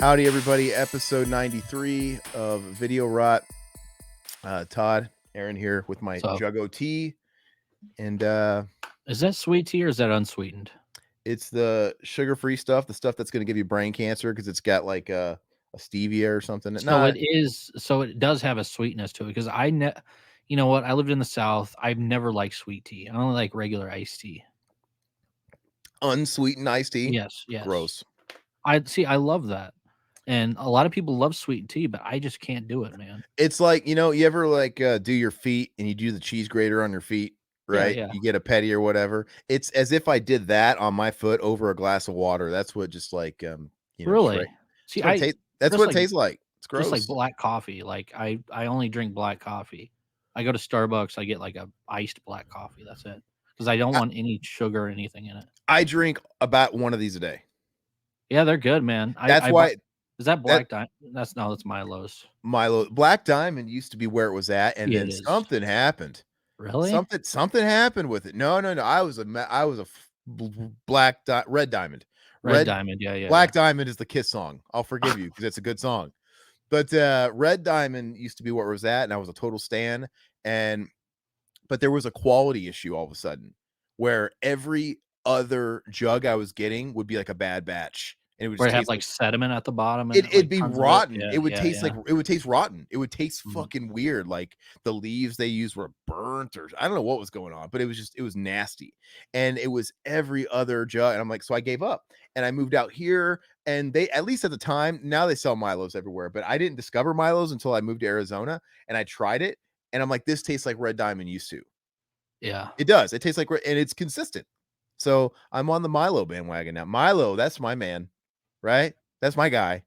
Howdy, everybody. Episode 93 of Video Rot. Todd, Aaron here with my So, Juggo tea. And is that sweet tea or is that unsweetened? it's the sugar-free stuff, the stuff that's going to give you brain cancer because it's got like a stevia or something. So Nah, it is. So it does have a sweetness to it because you know what? I lived in the South. I've never liked sweet tea. I only like regular iced tea. unsweetened iced tea. Yes, yes. Gross. I see. I love that, and a lot of people love sweet tea, but I just can't do it, man. It's like, you ever like do your feet and you do the cheese grater on your feet, Yeah, right? yeah. You get a petty or whatever. It's as if I did that on my foot over a glass of water. That's what just like Really? See, That's what it tastes. That's just what it like tastes like. It's just like gross. black coffee. Like I only drink black coffee. I go to Starbucks. I get like a iced black coffee. That's it because I don't want any sugar or anything in it. I drink about one of these a day. Yeah, they're good, man. That's I buy. why Is that that Black Diamond? That's Milo's. Milo Black Diamond used to be where it was at, and Yeah, then it is. something happened. Really? Something happened with it. No, no, no. I was a red diamond. Red Red Diamond. Yeah, yeah, Black yeah. Diamond is the Kiss song. I'll forgive you because it's a good song. But Red Diamond used to be where it was at, and I was a total stan. But there was a quality issue all of a sudden where every other jug I was getting would be like a bad batch, and it would Where just it have taste like like sediment at the bottom and it'd like be tons of it. rotten. Yeah, It would yeah, taste yeah. like it would taste rotten. It would taste Mhm. fucking weird. Like the leaves they used were burnt, or I don't know what was going on, but it was nasty. And it was every other jug. And I'm like, so I gave up and I moved out here. And they, at least at the time, now they sell Milos everywhere, but I didn't discover Milos until I moved to Arizona and I tried it. And I'm like, this tastes like Red Diamond used to. Yeah. It does. It tastes like, and it's consistent. So I'm on the Milo bandwagon now. Milo, that's my man, right? That's my guy.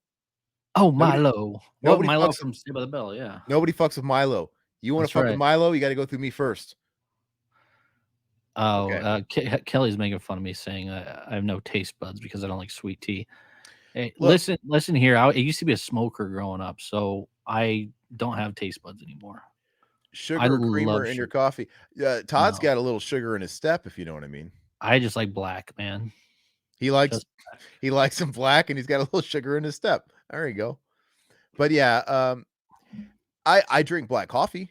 Oh, Nobody, Milo. Well, nobody Milo fucks. from Saved by the Bell. Yeah, Nobody fucks with Milo. You want to that's fuck with right. Milo? You got to go through me first. Oh, Okay. Kelly's making fun of me saying I have no taste buds because I don't like sweet tea. Hey, Look, listen here. I used to be a smoker growing up, so I don't have taste buds anymore. I sugar or creamer love in your sugar. coffee. Todd's No, got a little sugar in his step, if you know what I mean. I just like black, man. He likes Just black. he likes him black, and he's got a little sugar in his step. There you go. But yeah, I drink black coffee.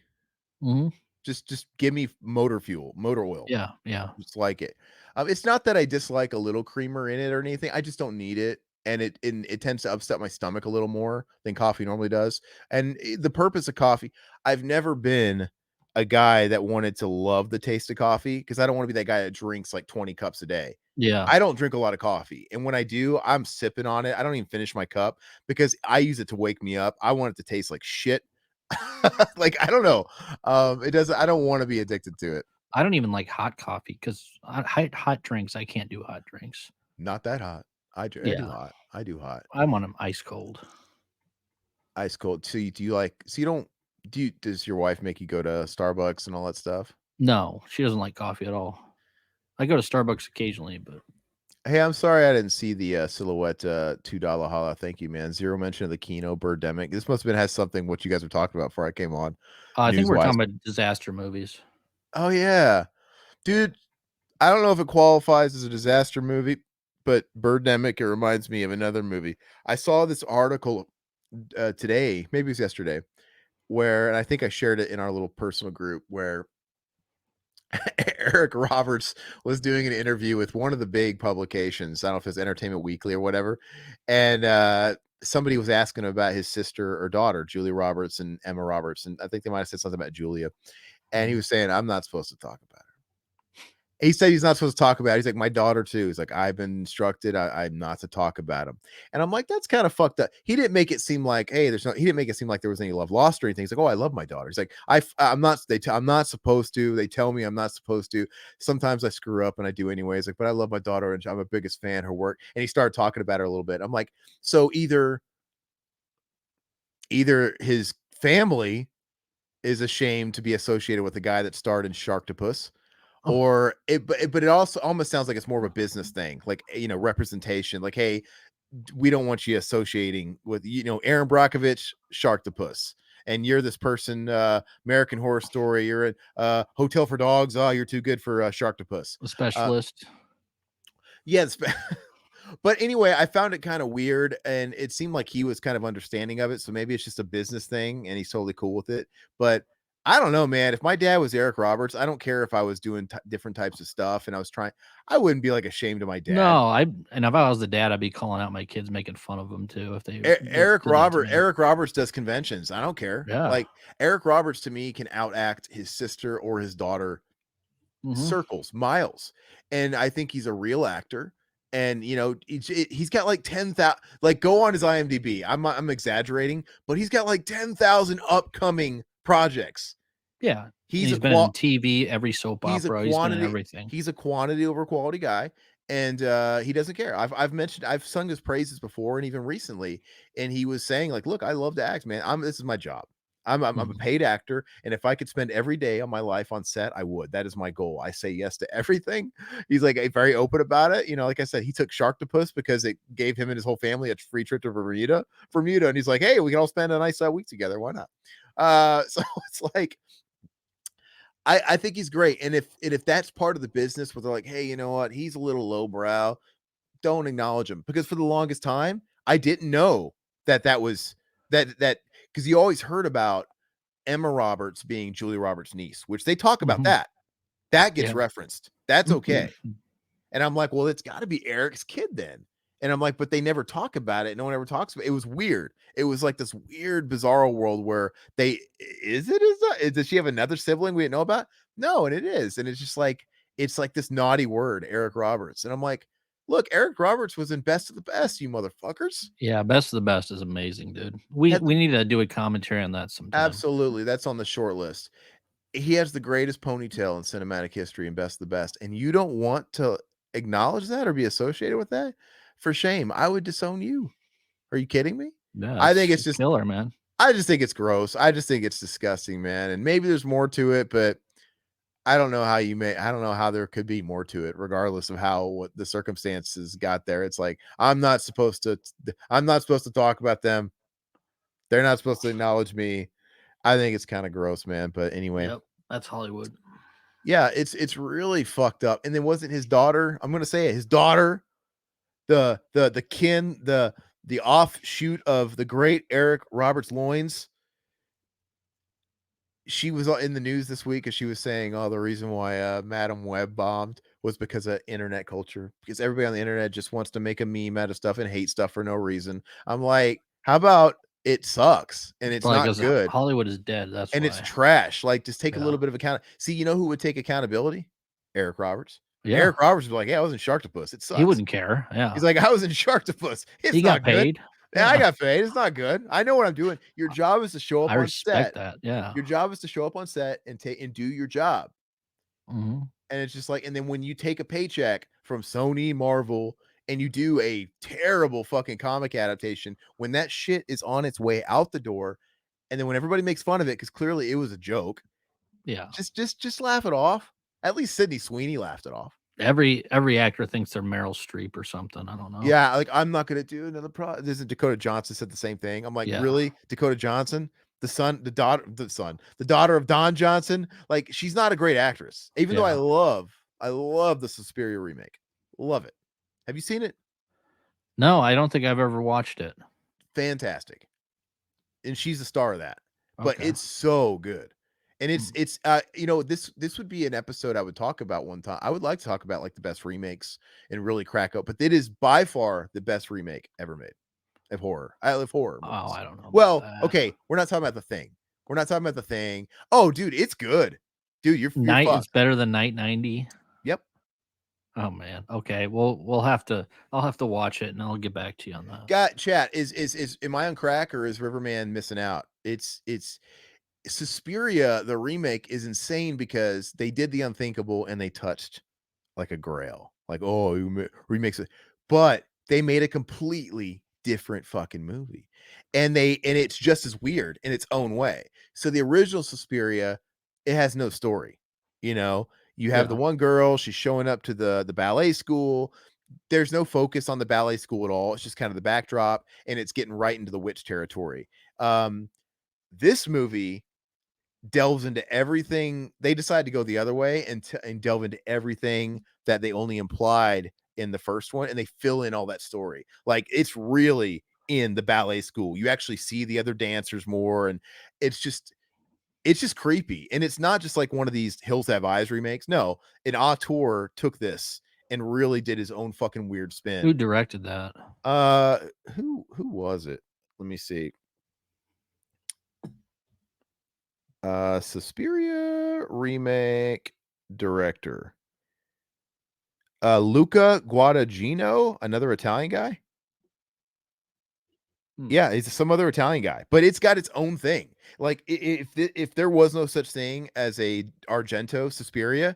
Mhm. Just give me motor fuel, motor oil. Yeah, yeah. Just like it. It's not that I dislike a little creamer in it or anything. I just don't need it, and it tends to upset my stomach a little more than coffee normally does. And the purpose of coffee, I've never been a guy that wanted to love the taste of coffee because I don't want to be that guy that drinks like 20 cups a day. Yeah. I don't drink a lot of coffee, and when I do, I'm sipping on it. I don't even finish my cup because I use it to wake me up. I want it to taste like shit. Like I don't know. It doesn't. I don't want to be addicted to it. I don't even like hot coffee because hot drinks, I can't do hot drinks. Not that hot. I do Yeah, hot. I do hot. I want them ice cold. Ice cold. So do you like so you don't does your wife make you go to Starbucks and all that stuff? No, she doesn't like coffee at all. I go to Starbucks occasionally, but Hey, I'm sorry I didn't see the silhouette $2 holla. Thank you, man. Zero mention of the Kino Birdemic. This must have been has something what you guys were talking about before I came on, I think news we're wise. talking about disaster movies. Oh yeah. Dude, I don't know if it qualifies as a disaster movie, but Birdemic, it reminds me of another movie. I saw this article today, maybe it was yesterday, where and I think I shared it in our little personal group where Eric Roberts was doing an interview with one of the big publications. I don't know if it's Entertainment Weekly or whatever. And somebody was asking him about his sister or daughter, Julia Roberts and Emma Roberts. And I think they might have said something about Julia. And he Mhm. was saying, I'm not supposed to talk about her. He said he's not supposed to talk about it. He's like, my daughter too. He's like, I've been instructed I'm not to talk about him. And I'm like, that's kind of fucked up. He didn't make it seem like, hey, he didn't make it seem like there was any love lost or anything. He's like, oh, I love my daughter. He's like, I'm not, I'm not supposed to. They tell me I'm not supposed to. Sometimes I screw up and I do anyways. Like, but I love my daughter and I'm a biggest fan of her work. And he started talking about her a little bit. I'm like, so either his family is ashamed to be associated with the guy that starred in Sharktopus, Oh, but it also almost sounds like it's more of a business thing, like representation. Like, hey, we don't want you associating with Aaron Brockovich, Sharktopus, and you're this person, American Horror Story. You're at Hotel for Dogs. Oh, you're too good for Sharktopus. a Uh, specialist. yes, But anyway, I found it kind of weird, and it seemed like he was kind of understanding of it. So maybe it's just a business thing, and he's totally cool with it. But I don't know, man. If my dad was Eric Roberts, I don't care if I was doing different types of stuff, and I was trying. I wouldn't be like ashamed of my dad. No, and if I was the dad, I'd be calling out my kids, making fun of them too if they did that to me. Eric Roberts does conventions. I don't care. Yeah. Like Eric Roberts to me can outact his sister or his daughter Mhm. circles, miles. And I think he's a real actor. And he's got like 10,000. Like, go on his IMDb. I'm exaggerating, but he's got like 10,000 upcoming projects. Yeah, and He's a he's been in TV, every soap he's a opera, he's been in quantity everything. he's a quantity over quality guy, and he doesn't care. I've sung his praises before and even recently, and he was saying like, look, I love to act, man. This is my job. I'm a Mhm. paid actor, and if I could spend every day of my life on set, I would. That is my goal. I say yes to everything. He's like very open about it. Like I said, he took Sharktopus because it gave him and his whole family a free trip to Bermuda, and he's like, hey, we can all spend a nice week together. Why not? So it's like I think he's great. And if that's part of the business where they're like, hey, you know what, he's a little lowbrow, don't acknowledge him. Because for the longest time, I didn't know that was that because you always heard about Emma Roberts being Julia Roberts' niece, which they talk about Mhm. that. That gets Yeah. referenced. That's okay. And I'm like, well, it's got to be Eric's kid then. And I'm like, but they never talk about it. No one ever talks about it. It was weird. It was like this weird, bizarre world where does she have another sibling we didn't know about? No, and it is. And it's like this naughty word, Eric Roberts. And I'm like, look, Eric Roberts was in Best of the Best, you motherfuckers. Yeah, Best of the Best is amazing, dude. We Had we need to do a commentary on that sometime. Absolutely. That's on the short list. He has the greatest ponytail in cinematic history and Best of the Best. And you don't want to acknowledge that or be associated with that? For shame. I would disown you. Are you kidding me? Yeah, I think it's it's just killer, man. I just think it's gross. I just think it's disgusting, man. And maybe there's more to it, but I don't know how there could be more to it, regardless of how what the circumstances got there. It's like I'm not supposed to talk about them. They're not supposed to acknowledge me. I think it's kind of gross, man. But anyway, Yep, that's Hollywood. yeah, it's really fucked up. And then wasn't his daughter, I'm gonna say it, his daughter, the offshoot of the great Eric Roberts Loins. She was in the news this week as she was saying, "Oh, the reason why Madam Web bombed was because of internet culture. Because everybody on the internet just wants to make a meme out of stuff and hate stuff for no reason." I'm like, "How about it sucks and It's it's like, not 'cause good Hollywood is dead, that's and it's why. trash? Like, just take a Yeah. little bit of account." See, you know who would take accountability? Eric Roberts. Yeah. Eric Roberts was like, "Yeah, I was in Sharktopus. It He sucks." wouldn't care, yeah. He's like, "I was in Sharktopus. It's He got not good. paid. Yeah, I Yeah. got paid. It's not good. I know what I'm doing." Your job is to show I up on respect set. that, yeah. Your job is to show up on set and take and do your job. Mhm. And it's just like, and then when you take a paycheck from Sony, Marvel, and you do a terrible fucking comic adaptation, when that shit is on its way out the door, and then when everybody makes fun of it because clearly it was a joke, Yeah. just laugh it off. At least Sydney Sweeney laughed it off. Every actor thinks they're Meryl Streep or something, I don't know. Yeah, like, I'm not gonna do another This is Dakota Johnson said the same thing. I'm like, Yeah. "Really? Dakota Johnson? The daughter of Don Johnson?" Like, she's not a great actress, even though Yeah. I love the Suspiria remake. Love it. Have you seen it? No, I don't think I've ever watched it. Fantastic. And she's the star of that. But Okay. it's so good. And Mm. this would be an episode I would talk about one time. I would like to talk about, like, the best remakes and really crack up, but it is by far the best remake ever made. Of horror. I love horror Oh, movies. I don't know about Well, that. okay, we're not talking about The Thing. We're not talking about The Thing. Oh, dude, it's good. Dude, you're Night is fucked. better than Night 90? Yep. Oh, man. Okay, we'll have to I'll have to watch it, and I'll get back to you on that. Got chat. Is am I on crack or is Riverman missing out? It's Suspiria, the remake is insane because they did the unthinkable and they touched like a grail. Like, oh, remakes it. But they made a completely different fucking movie. And it's just as weird in its own way. So the original Suspiria, it has no story. You know, you have the Yeah. one girl, she's showing up to the ballet school. There's no focus on the ballet school at all. It's just kind of the backdrop, and it's getting right into the witch territory. This movie delves into everything. They decided to go the other way and delve into everything that they only implied in the first one, and they fill in all that story. Like it's really in the ballet school. You actually see the other dancers more, and it's just it's just creepy. And it's not just like one of these Hills Have Eyes remakes. No, an auteur took this and really did his own fucking weird Who spin. directed that? Uh who was it? Let me see. Suspiria remake director. Luca Guadagnino, another Italian guy. Hmm. Yeah, it's some other Italian guy, but it's got its own thing. Like if there was no such thing as a Argento Suspiria,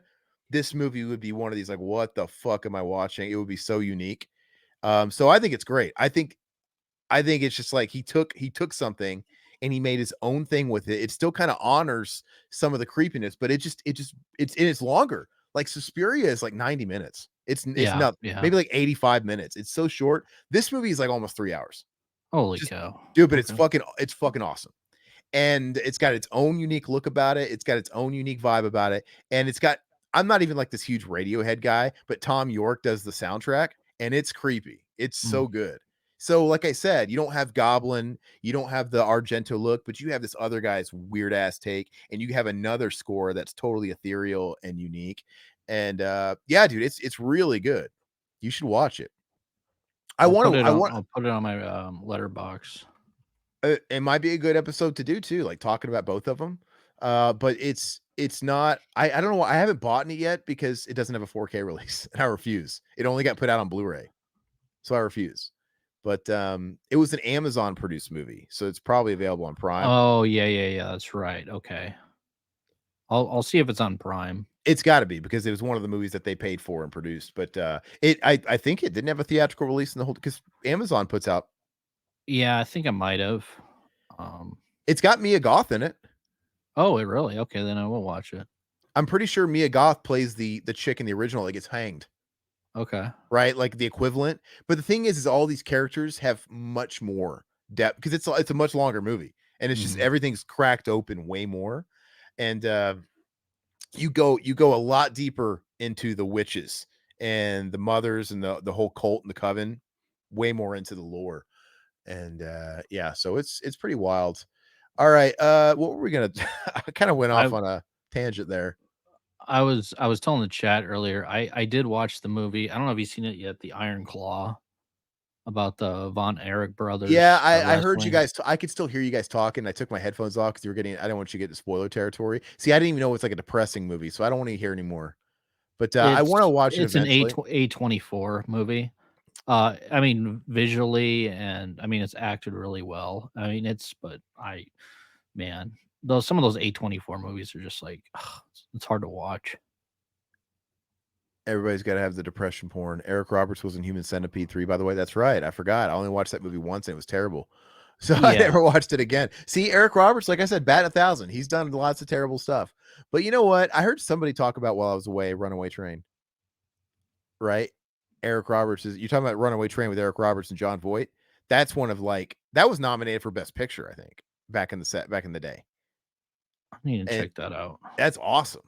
this movie would be one of these like, what the fuck am I watching? It would be so unique. So I think it's great. I think it's just like he took something and he made his own thing with it. It still kind of honors some of the creepiness, but it's longer. Like Suspiria is like 90 minutes. It's Yeah, not yeah. maybe like 85 minutes. It's so short. This movie is like almost 3 hours. Holy Just cow. dude, but Okay. it's fucking awesome. And it's got its own unique look about it. It's got its own unique vibe about it. And it's got I'm not even like this huge Radiohead guy, but Tom York does the soundtrack and it's creepy. It's Mm. so good. So like I said, you don't have Goblin, you don't have the Argento look, but you have this other guy's weird ass take and you have another score that's totally ethereal and unique. And yeah, dude, it's really good. You should watch it. I want I'll put it on my, letterbox. it might be a good episode to do too, like talking about both of them. But it's not. I don't know. I haven't bought it yet because it doesn't have a 4K release, and I refuse. It only got put out on Blu-ray, so I refuse. But it was an Amazon produced movie, so it's probably available on Prime. Oh, yeah, yeah, yeah, that's right, okay. I'll see if it's on Prime. It's got to be because it was one of the movies that they paid for and produced. But I think it didn't have a theatrical release in the whole because Amazon puts out. Yeah, I think I might have. Um, It's got Mia Goth in it. oh, it really? Okay, then I will watch it. I'm pretty sure Mia Goth plays the chick in the original that gets hanged. Okay. Right? Like the equivalent. But the thing is all these characters have much more depth because it's a much longer movie and it's just Mhm. everything's cracked open way more. And you go a lot deeper into the witches and the mothers and the whole cult and the coven, way more into the lore. And yeah, so it's pretty wild. All right. What were we gonna I kind of went off I on a tangent there. I was telling the chat earlier, I did watch the movie. I don't know if you've seen it yet, The Iron Claw, about the Von Erich Yeah, brothers, I heard you wrestling. guys I could still hear you guys talking. I took my headphones off because you were getting I didn't want you to get to spoiler territory. See, I didn't even know it's like a depressing movie, so I don't want to hear anymore. But I want to watch it It's an eventually. A24 movie. I mean, visually, and I mean, it's acted really well. I mean, but man, those some of those A24 movies are just like, it's hard to watch. Everybody's got to have the depression porn. Eric Roberts was in Human Centipede 3, by the way. That's right. I forgot. I only watched that movie once and it was terrible. So I Yeah, never watched it again. See, Eric Roberts, like I said, bat 1,000. He's done lots of terrible stuff. But you know what? I heard somebody talk about while I was away, Runaway Train, right? Eric Roberts is you're talking about Runaway Train with Eric Roberts and John Voight. That's one of like that was nominated for Best Picture, I think, back in the day. I need to And check that out. that's awesome.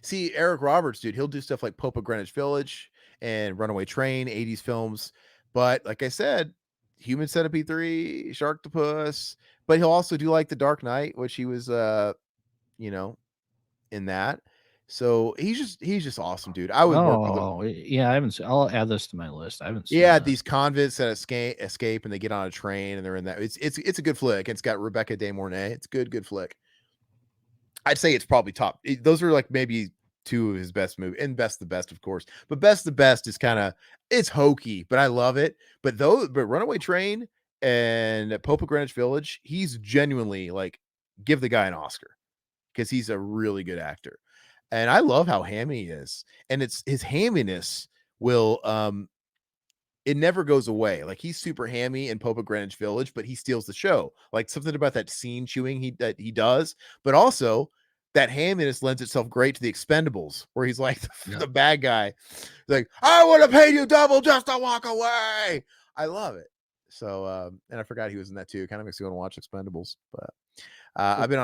See, Eric Roberts, dude, he'll do stuff like Pope of Greenwich Village and Runaway Train, 80s films. But like I said, Human Centipede 3, Sharktopus, but he'll also do like The Dark Knight, which he was you know, in that. So he's just awesome, dude. I would work with him. Yeah, I haven't seen. I'll add this to my list. I haven't seen Yeah, that. these convicts that escape and they get on a train and they're in that. It's a good flick. It's got Rebecca De Mornay. It's good flick. I'd say it's probably top. Those are like maybe two of his best movies, and Best the Best, of course. But Best the Best is kind of it's hokey, but I love it. But Runaway Train and Pope of Greenwich Village, he's genuinely like give the guy an Oscar because he's a really good actor, and I love how hammy he is, and it's his hamminess will it never goes away. Like he's super hammy in Pope of Greenwich Village, but he steals the show. Like something about that scene chewing that he does, but also that hamminess lends itself great to the Expendables, where he's like Yeah. the bad guy. Like, I would have paid you double just to walk away. I love it. So and I forgot he was in that too. Kind of makes me want to watch Expendables. But Cool. I've been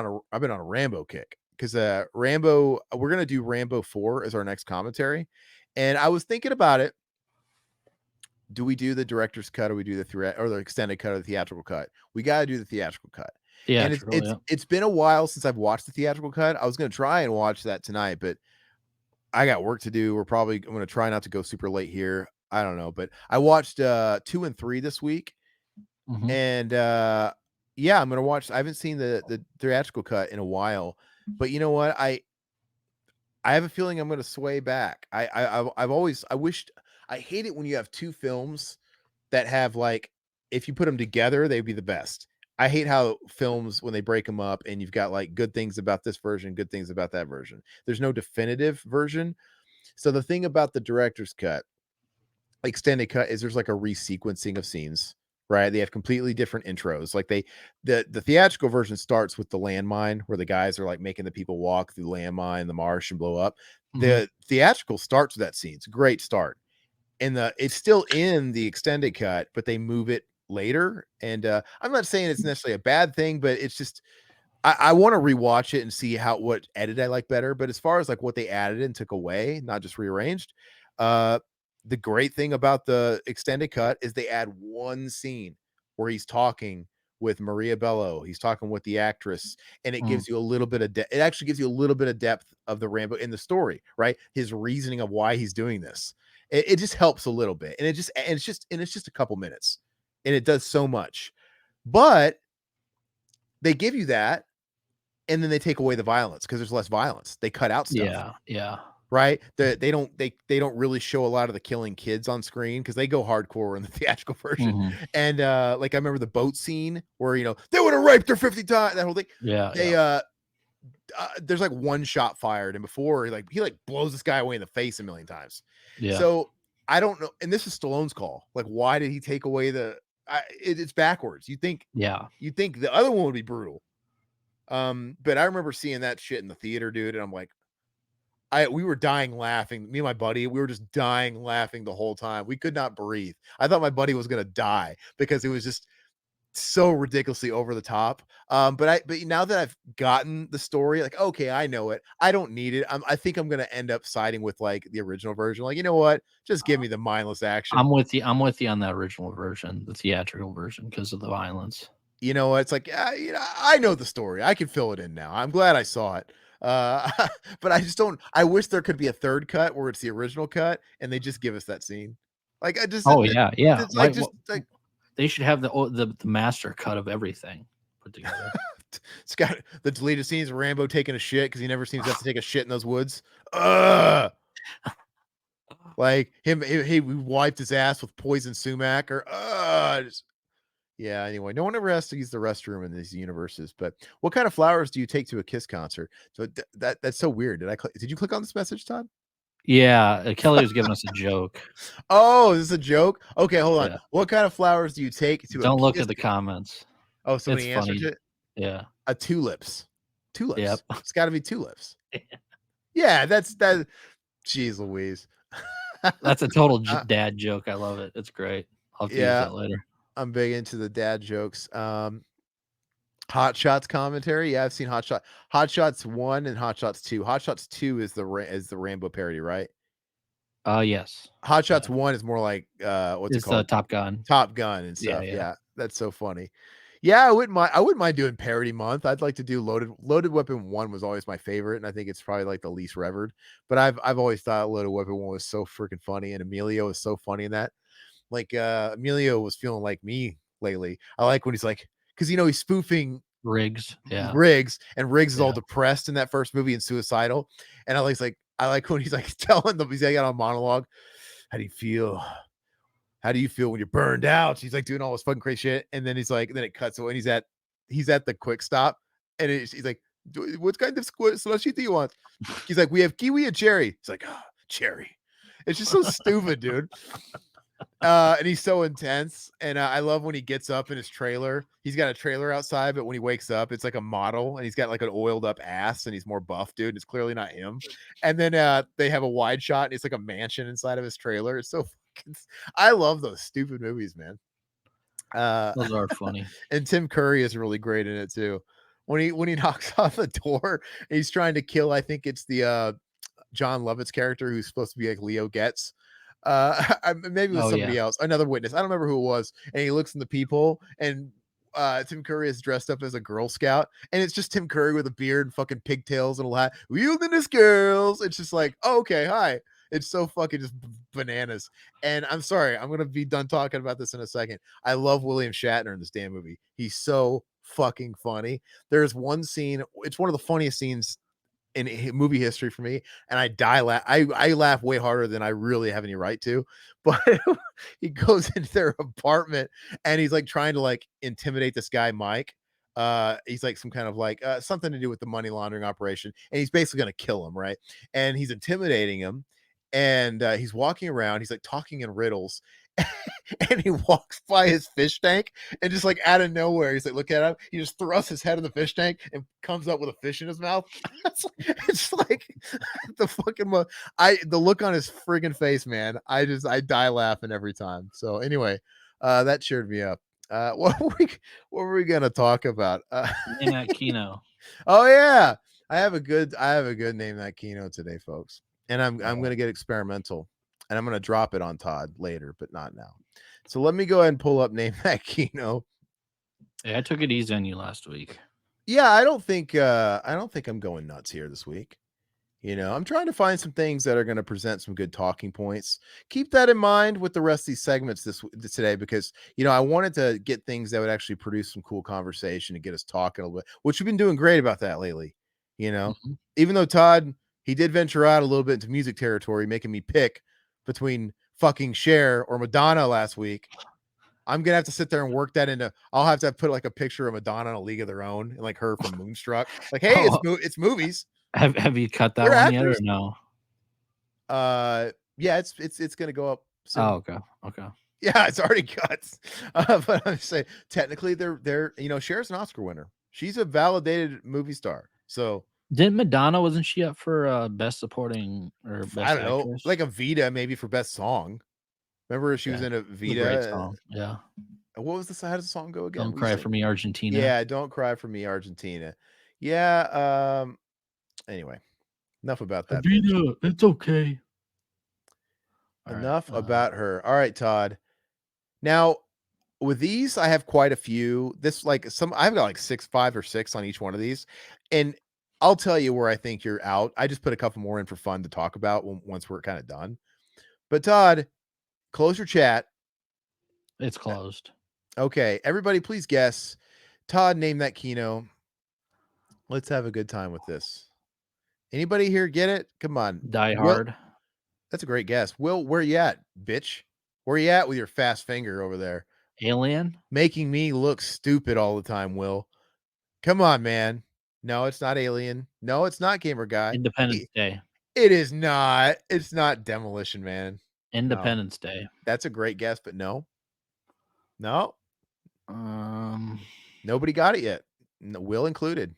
on a Rambo kick because Rambo, we're gonna do Rambo 4 as our next commentary. And I was thinking about it do we do the director's cut or we do the or the extended cut or the theatrical cut? We got to do the theatrical cut. And Theatrical, yeah. it's been a while since I've watched the theatrical cut. I was going to try and watch that tonight, but I got work to do. I'm going to try not to go super late here. I don't know, but I watched 2 and 3 this week, Mhm. and yeah, I'm going to watch. I haven't seen the theatrical cut in a while, but you know what? I have a feeling I'm going to sway back. I've always I wished I hate it when you have two films that have like if you put them together, they'd be the best. I hate how films when they break them up and you've got like good things about this version, good things about that version. There's no definitive version. So the thing about the director's cut, extended cut, is there's like a resequencing of scenes, right? They have completely different intros. Like the theatrical version starts with the landmine where the guys are like making the people walk through the landmine, the marsh, and blow up. Mhm. The theatrical starts with that scene. It's a great start. And it's still in the extended cut, but they move it later. And I'm not saying it's necessarily a bad thing, but it's just I want to rewatch it and see what edit I like better. But as far as like what they added and took away, not just rearranged, uh, the great thing about the extended cut is they add one scene where he's talking with Maria Bello. He's talking with the actress, and it Mm. gives you a little bit of it actually gives you a little bit of depth of the Rambo in the story, right? His reasoning of why he's doing this. It just helps a little bit, and it's just a couple minutes, and it does so much. But they give you that, and then they take away the violence because there's less violence. They cut out stuff, Yeah, yeah. right? They don't really show a lot of the killing kids on screen because they go hardcore in the theatrical version. Mhm. And like I remember the boat scene where they would have raped her 50 times. That whole thing. Yeah, yeah, They there's like one shot fired, and before he like blows this guy away in the face a million times. yeah, So I don't know. And this is Stallone's call. Like, why did he take away it's backwards? yeah. You think the other one would be brutal. But I remember seeing that shit in the theater, dude, and I'm like, we were dying laughing. Me and my buddy, we were just dying laughing the whole time. We could not breathe. I thought my buddy was gonna die because it was just so ridiculously over the top. But now that I've gotten the story, like, okay, I know it. I don't need it. I think I'm gonna end up siding with like the original version. Like, you know what? Just give me the mindless action. I'm with you on the original version, the theatrical version, because of the violence. You know, it's like, I know the story. I can fill it in now. I'm glad I saw it. Uh, but I just don't. I wish there could be a third cut where it's the original cut and they just give us that scene. Like, I just, Oh, yeah, yeah. it's like, Why just like, they should have the master cut of everything put together. it's got the deleted scenes of Rambo taking a shit because he never seems to have to take a shit in those woods. Ugh. Like he wiped his ass with poison sumac or, yeah, anyway, no one ever has to use the restroom in these universes. But what kind of flowers do you take to a Kiss concert? So that's so weird. Did you click on this message, Todd? Yeah, Kelly was giving us a joke. Oh, is this a joke? Okay, hold on. Yeah. What kind of flowers do you take to a Don't look Kiss? at the comments. Oh, It's somebody answered funny. it. Yeah. A tulips. Yep. Tulips. It's got to be tulips. Yeah, that's that. Jeez Louise. That's a total Uh, dad joke. I love it. It's great. I'll have to use yeah, that later. I'm big into the dad jokes. Hot Shots commentary. Yeah, I've seen Hot Shots 1 and Hot Shots 2. Hot Shots 2 is the Rambo parody, right? Yes. Hot Shots Yeah. 1 is more like what's it It's, called? Top Gun. Top Gun and Yeah, stuff. yeah. Yeah, that's so funny. Yeah, I wouldn't mind doing parody month. I'd like to do Loaded Weapon 1 was always my favorite, and I think it's probably like the least revered. But I've always thought Loaded Weapon 1 was so freaking funny, and Emilio is so funny in that. Like Emilio was feeling like me lately. I like when he's like, because he's spoofing Riggs. Yeah. Riggs, and Riggs is all Yeah. depressed in that first movie and suicidal. And I like when he's like telling them, he's like got a monologue. How do you feel? How do you feel when you're burned out? He's like doing all this fucking crazy shit, and then then it cuts away, and he's at the quick stop, and he's like, what kind of slushy do you want? He's like, we have kiwi and cherry. He's like, cherry. It's just so stupid, dude. And he's so intense, and I love when he gets up in his trailer. He's got a trailer outside, but when he wakes up, it's like a model, and he's got like an oiled up ass, and he's more buff, dude. And it's clearly not him. And then they have a wide shot, and it's like a mansion inside of his trailer. It's so fucking. I love those stupid movies, man. Uh, Those are funny. and Tim Curry is really great in it too. When he knocks on the door, he's trying to kill. I think it's the John Lovett's character who's supposed to be like Leo Getz. Maybe it was Oh yeah. somebody else, another witness. I don't remember who it was. And he looks in the peephole, and Tim Curry is dressed up as a Girl Scout, and it's just Tim Curry with a beard and fucking pigtails and a hat. Wilderness girls. It's just like, oh, okay, hi. It's so fucking just bananas. And I'm sorry, I'm gonna be done talking about this in a second. I love William Shatner in this damn movie. He's so fucking funny. There's one scene, it's one of the funniest scenes in movie history for me, and I die laugh. I laugh way harder than I really have any right to. But he goes into their apartment and he's like trying to like intimidate this guy Mike. He's like some kind of like something to do with the money laundering operation, and he's basically gonna kill him, right? And he's intimidating him, and he's walking around. He's like talking in riddles, and he walks by his fish tank, and just like out of nowhere, he's like, look at him. He just thrusts his head in the fish tank and comes up with a fish in his mouth. It's like the fucking the look on his friggin' face, man. I die laughing every time. So anyway, that cheered me up. What were we gonna talk about? Name that Kino. Oh yeah, I have a good name that keynote today, folks, and I'm Alright. gonna get experimental, and I'm gonna drop it on Todd later, but not now. So let me go ahead and pull up name that keynote. Yeah, I took it easy on you last week. Yeah, I don't think I'm going nuts here this week. You know, I'm trying to find some things that are going to present some good talking points. Keep that in mind with the rest of these segments today, because I wanted to get things that would actually produce some cool conversation and get us talking a little bit, which we've been doing great about that lately. You know, Mhm. even though Todd, he did venture out a little bit into music territory, making me pick between fucking Cher or Madonna last week. I'm gonna have to sit there and work that into. I'll have to put like a picture of Madonna in A League of Their Own and like her from Moonstruck. Like, hey, Oh, it's movies. have you cut that They're one yet or actors. no? Yeah, it's gonna go up Oh, soon. okay, okay. Yeah, it's already cut. But I'm saying technically they're Cher's an Oscar winner. She's a validated movie star. So Didn't Madonna wasn't she up for, best supporting or I best don't know, like actress? a Vita maybe for best song. Remember she was Yeah, in a it's a great Vita. song, yeah. What was the how does the song go again? "Don't Will you Cry sing? for Me, Argentina." Yeah, Don't Cry for Me, Argentina. Yeah. Anyway, enough about that bitch. "Evita, it's okay." Alright, Enough about her. All right, Todd. Now, with these, I have quite a few. I've got like 5 or 6 on each one of these. And I'll tell you where I think you're out. I just put a couple more in for fun to talk about once we're kind of done. But Todd, close your chat. it's Uh, closed. Okay, everybody, please guess. Todd, name that kino. Let's have a good time with this. Anybody here get it? Come on. Die Will, Hard. that's a great guess. Will, where you at, bitch? Where you at with your fast finger over there? Alien? Making me look stupid all the time, Will. Come on, man. No, it's not Alien. No, it's not Gamer Guy. Independence Day. It is not. It's not Demolition Man. No. Independence Day. That's a great guess, but no. No. Um, Nobody got it yet. Will included.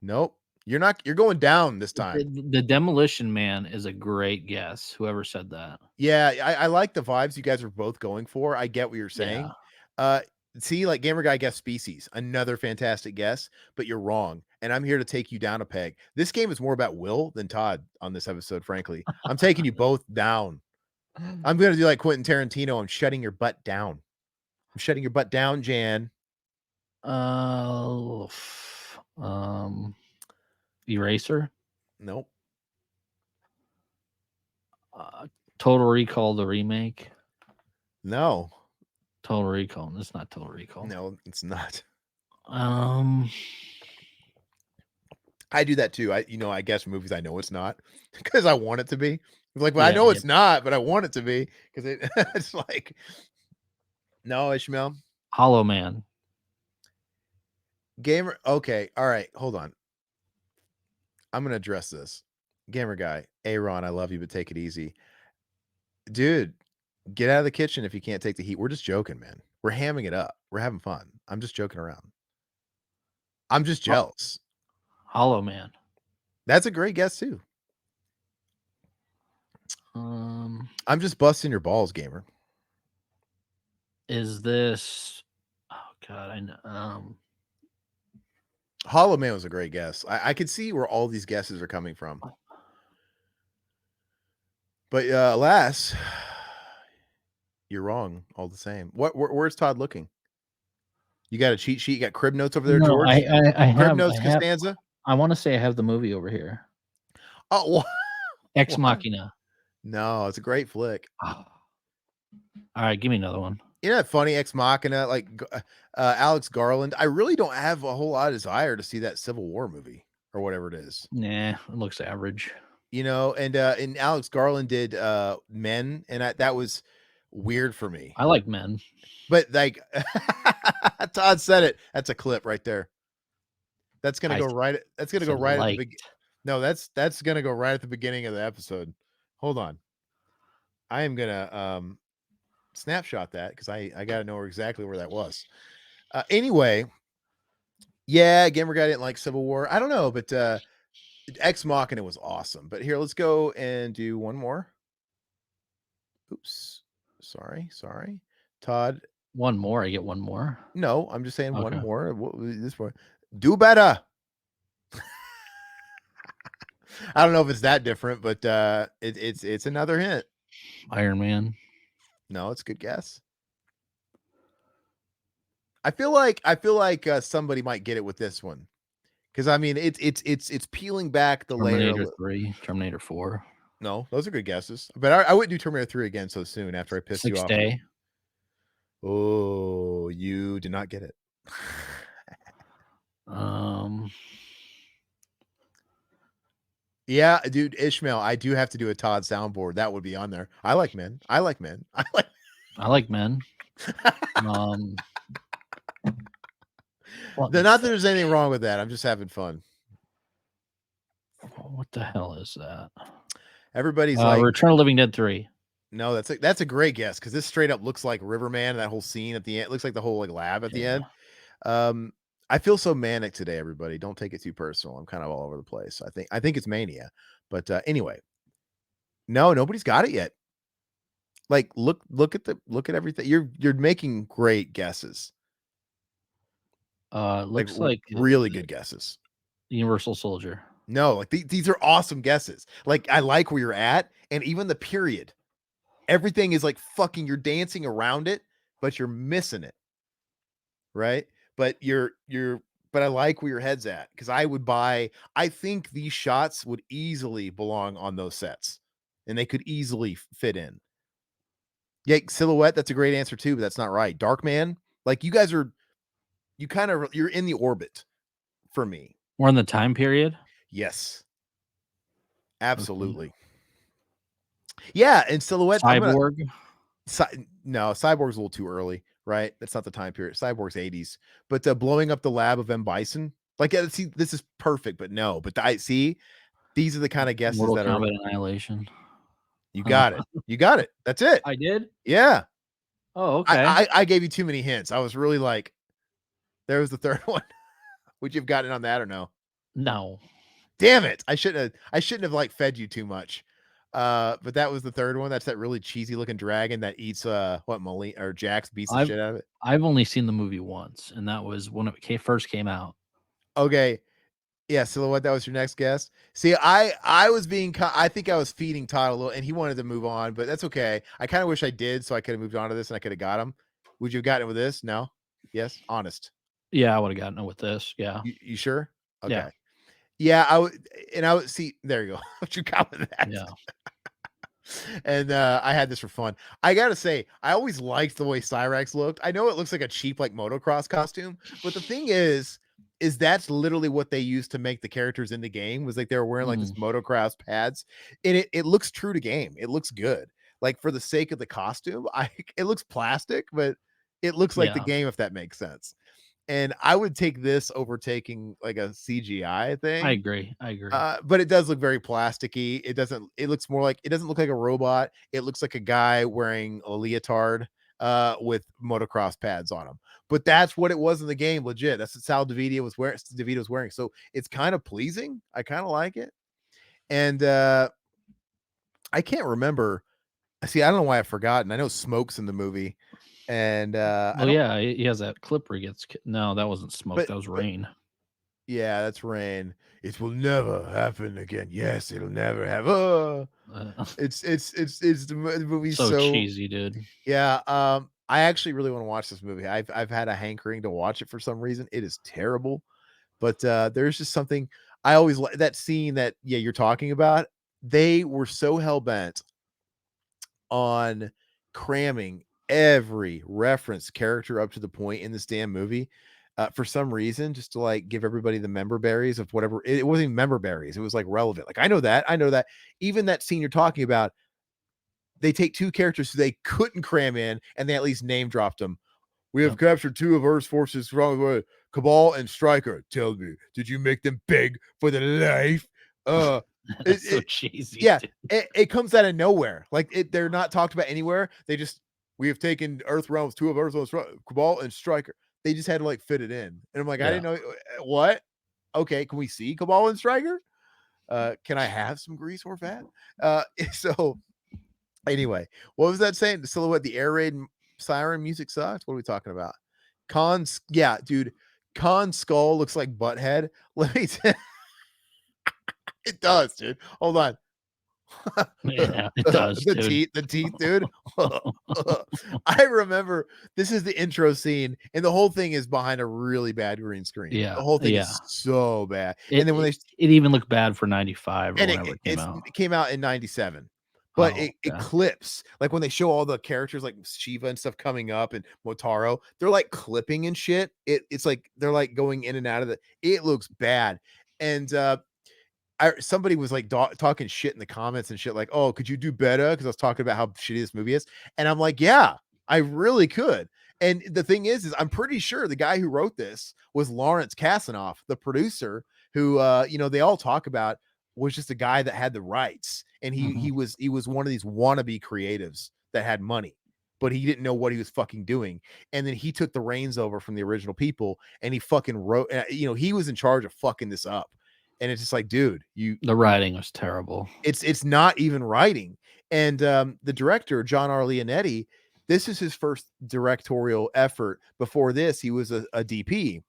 Nope. You're going down this time. the Demolition Man is a great guess, whoever said that. Yeah, I like the vibes you guys are both going for. I get what you're Yeah. saying. Uh, see, like Gamer Guy guessed Species, another fantastic guess, but you're wrong. And I'm here to take you down a peg. This game is more about Will than Todd on this episode, frankly. I'm taking you both down. I'm gonna do like Quentin Tarantino. I'm shutting your butt down. I'm shutting your butt down, Jan. Uh, Eraser? Nope. Uh, Total Recall, the remake? No. Total Recall. It's not Total Recall. No, it's not. Um, I do that too. I guess movies I know it's not because I want it to be. Like, well, I yeah, know yeah. it's not, but I want it to be because it's like, no, Ishmael. Hollow Man. Gamer. Okay. All right. Hold on. I'm going to address this. Gamer guy. Aaron, I love you, but take it easy. Dude, get out of the kitchen if you can't take the heat. We're just joking, man. We're hamming it up. We're having fun. I'm just joking around. I'm just Ho jealous. Hollow Man. That's a great guess, too. Um, I'm just busting your balls, gamer. is this oh god, I know, Hollow Man was a great guess. I could see where all these guesses are coming from. But alas, You're wrong all the same. Where's Todd looking? You got a cheat sheet? You got crib notes over there, No, George? Crib I notes, have Costanza? I wanna say I have the movie over here. Oh, Ex what? Machina. No, it's a great flick. Oh. Alright, give me another one. You know that funny Ex Machina, like Alex Garland. I really don't have a whole lot of desire to see that Civil War movie or whatever it is. Nah, it looks average. You know, and Alex Garland did Men, and that was weird for me. I like Men. But like Todd said it. That's a clip right there. That's gonna I go right. That's gonna go said right at the beginning. liked. No, that's gonna go right at the beginning of the episode. Hold on. I am gonna snapshot that because I gotta know exactly where that was. Anyway, yeah, Gamer guy didn't like Civil War. I don't know, but Ex Machina was awesome. But here, let's go and do one more. Oops, sorry, Todd. One more, I get one more? No, I'm just saying one Okay. more. What was this one? Do better. I don't know if it's that different, but it's another hint. Iron Man. No, it's a good guess. I feel like somebody might get it with this one because I mean it's peeling back the layer. Terminator 3, Terminator 4. No, those are good guesses, but I wouldn't do Terminator 3 again so soon after I pissed you Sixth off. Day. Oh, you did not get it. Um, Yeah, dude, Ishmael, I do have to do a Todd soundboard. That would be on there. I like men. I like men. I like. I like Men. Let me Not that think. there's anything wrong with that. I'm just having fun. What the hell is that? Everybody's like, Return of Living Dead 3. no, that's a great guess because this straight up looks like Riverman. That whole scene at the end looks like the whole like lab at the Yeah. end. I feel so manic today, everybody. Don't take it too personal. I'm kind of all over the place. I think it's mania. But anyway, no, nobody's got it yet. Like look at everything. You're making great guesses. Looks like really good guesses. Universal Soldier. No, like these are awesome guesses. Like I like where you're at, and even the period. Everything is like fucking. You're dancing around it, but you're missing it, right? But but I like where your head's at because I think these shots would easily belong on those sets, and they could easily fit in. Yeah, Silhouette. That's a great answer too, but that's not right. Darkman. Like you guys are, you're in the orbit for me. We're in the time period. Yes. Absolutely. Yeah, and Silhouette. Cyborg. No, Cyborg's a little too early, right? That's not the time period. Cyborg's 80s. But blowing up the lab of M. Bison, like, see, this is perfect, but no. But I see these are the kind of guesses Mortal that Kombat Annihilation. You got it. You got it. That's it. I did? Yeah. Oh, okay. I gave you too many hints. I was really like, there was the third one. Would you have gotten on that or no? No. Damn it. I shouldn't have like fed you too much. But that was the third one. That's that really cheesy looking dragon that eats what Molly or Jax beats the shit out of it. I've only seen the movie once, and that was when it first came out. Okay. Yeah, Silhouette, that was your next guess. See, I was I think I was feeding Todd a little, and he wanted to move on, but that's okay. I kind of wish I did, so I could have moved on to this, and I could have got him. Would you have gotten it with this? No? Yes? Honest. Yeah, I would have gotten it with this. Yeah. You sure? Okay. Yeah. Yeah, I would see. There you go. What you got with that? Yeah. And I had this for fun. I gotta say, I always liked the way Cyrax looked. I know it looks like a cheap like motocross costume, but the thing is that's literally what they used to make the characters in the game. Was like they were wearing like this motocross pads, and it looks true to game. It looks good. Like for the sake of the costume, it looks plastic, but it looks like the game, if that makes sense. And I would take this over taking like a CGI thing. I agree. But it does look very plasticky. It doesn't look like a robot. It looks like a guy wearing a leotard with motocross pads on him. But that's what it was in the game, legit. That's what Sal DeVito was wearing. So it's kind of pleasing. I kind of like it. And I can't remember. See, I don't know why I've forgotten. I know Smoke's in the movie. And yeah, he has that clip where he gets no, that wasn't Smoke, that was Rain. Yeah, that's Rain. It will never happen again. Yes, it'll never have. It's the movie's So so cheesy, dude. yeah. I actually really want to watch this movie. I've had a hankering to watch it for some reason. It is terrible, but there's just something I always like that scene that yeah you're talking about. They were so hell bent on cramming every reference character up to the point in this damn movie for some reason, just to like give everybody the member berries of whatever. It wasn't even member berries. It was like relevant. Like I know that. I know that. Even that scene you're talking about, they take two characters who they couldn't cram in, and they at least name dropped them. We have Yep. captured two of Earth's forces from Cabal and Stryker. Tell me, did you make them beg for the life? Uh, it, That's so it cheesy, yeah, dude. it comes out of nowhere. Like they're not talked about anywhere. They just we have taken Earth realms, two of Earth realms, Cabal and Stryker. They just had to like fit it in, and I'm like, I Yeah. didn't know what. Okay, can we see Cabal and Stryker? Can I have some grease or fat? So anyway, what was that saying? The silhouette, the air raid siren music sucks. What are we talking about? Yeah, dude. Khan skull looks like butthead. Let me tell it does, dude. Hold on. Yeah, it does, dude. The teeth, dude. I remember this is the intro scene, and the whole thing is behind a really bad green screen. Yeah, The whole thing yeah. is so bad. And It then when it they it even looked bad for 95 or and whenever it came out. it came out in 97. But Oh, it okay. clips. Like when they show all the characters like Shiva and stuff coming up and Motaro, they're like clipping and shit. It's like they're like going in and out of it looks bad. And somebody was like talking shit in the comments and shit like, "Oh, could you do better?" Because I was talking about how shitty this movie is, and I'm like, "Yeah, I really could." And the thing is I'm pretty sure the guy who wrote this was Lawrence Kasanoff, the producer, who they all talk about was just a guy that had the rights, and Mhm. he was one of these wannabe creatives that had money. But he didn't know what he was fucking doing. And then he took the reins over from the original people and he fucking wrote, he was in charge of fucking this up, and it's just like, dude, The writing was terrible. it's not even writing. And the director John R. Leonetti, this is his first directorial effort. Before this, he was a DP,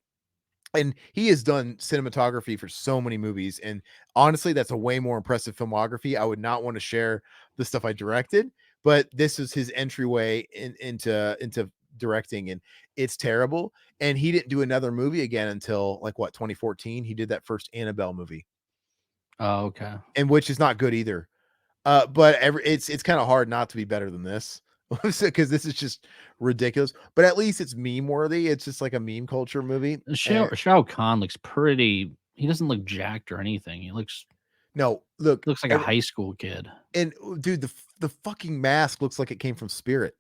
and he has done cinematography for so many movies. And honestly, that's a way more impressive filmography. I would not want to share the stuff I directed, but this is his entryway into directing, and it's terrible. And he didn't do another movie again until like what 2014. He did that first Annabelle movie, Oh, okay. and which is not good either. But it's kind of hard not to be better than this because this is just ridiculous. But at least it's meme worthy. It's just like a meme culture movie. Shao Kahn looks pretty. He doesn't look jacked or anything. He No, look, looks like a high school kid. and dude, the fucking mask looks like it came from Spirit,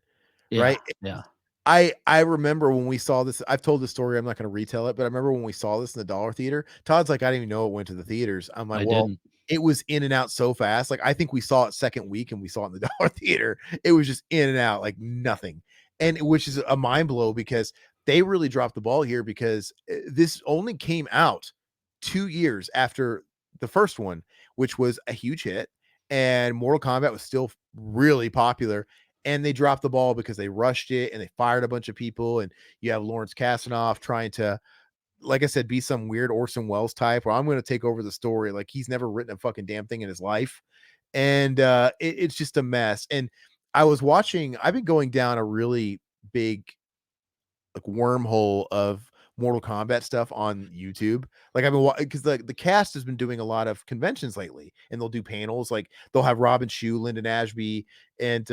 Yeah, right? yeah. I remember when we saw this. I've told this story. I'm not going to retell it, but I remember when we saw this in the dollar theater. Todd's like, I didn't even know it went to the theaters. I'm like, I well, didn't. it was in and out so fast. Like I think we saw it second week and we saw it in the dollar theater. It was just in and out like nothing, and which is a mind blow because they really dropped the ball here because this only came out 2 years after the first one, which was a huge hit, and Mortal Kombat was still really popular, and they dropped the ball because they rushed it and they fired a bunch of people. And you have Lawrence Kasanoff trying to, like I said, be some weird Orson Welles type where I'm going to take over the story. Like he's never written a fucking damn thing in his life. And it's just a mess. And I've been going down a really big like wormhole of Mortal Kombat stuff on YouTube. Like I've been because the cast has been doing a lot of conventions lately, and they'll do panels. Like they'll have Robin Shue, Lyndon Ashby, and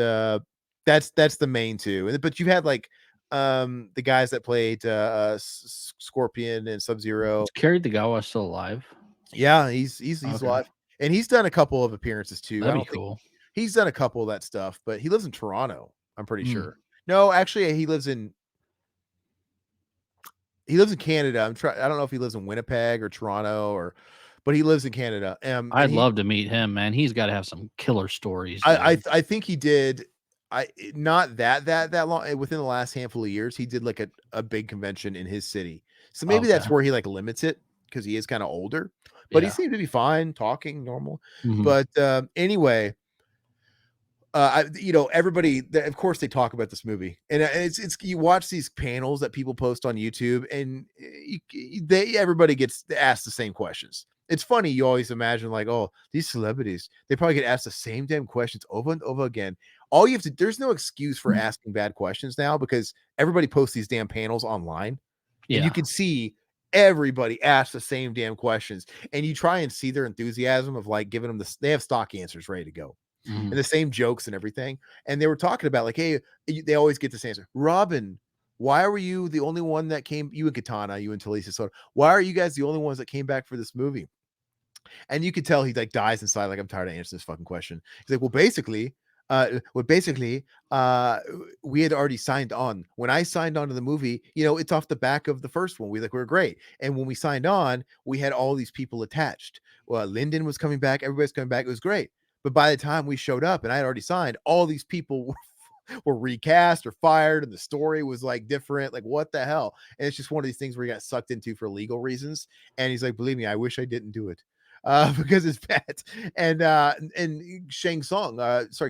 that's the main two. And but you've had like the guys that played Scorpion and Sub Zero. Is Kerry Degawa still alive? Yeah, he's Okay, alive, and he's done a couple of appearances too. I that'd be don't think cool. he's done a couple of that stuff, but he lives in Toronto. I'm pretty Mm. sure. No, actually, he lives in Canada. I don't know if he lives in Winnipeg or Toronto but he lives in Canada. And I'd love to meet him, man. He's got to have some killer stories, I dude. I think he did. Not that long within the last handful of years, he did like a big convention in his city. So maybe Okay, that's where he like limits it because he is kind of older, but he yeah. seemed to be fine talking normal. Mhm. But anyway, everybody, of course, they talk about this movie, and it's you watch these panels that people post on YouTube, and everybody gets asked the same questions. It's funny. You always imagine like, oh, these celebrities, they probably get asked the same damn questions over and over again. All you have to, there's no excuse for asking bad questions now because everybody posts these damn panels online, and you Yeah. can see everybody ask the same damn questions, and you try and see their enthusiasm of like giving them they have stock answers ready to go and Mhm. the same jokes and everything. And they were talking about like, hey, they always get this answer, Robin. Why were you the only one that came? You and Katana, you and Talisa Soda. Why are you guys the only ones that came back for this movie? And you could tell he like dies inside, like, I'm tired of answering this fucking question. He's like, basically, we had already signed on. When I signed on to the movie, it's off the back of the first one. We were great. And when we signed on, we had all these people attached. Well, Lyndon was coming back, everybody's coming back. It was great. But by the time we showed up and I had already signed, all these people were recast or fired, and the story was like different. Like, what the hell? And it's just one of these things where he got sucked into for legal reasons. And he's like, believe me, I wish I didn't do it. Because it's bad. And Shang Tsung,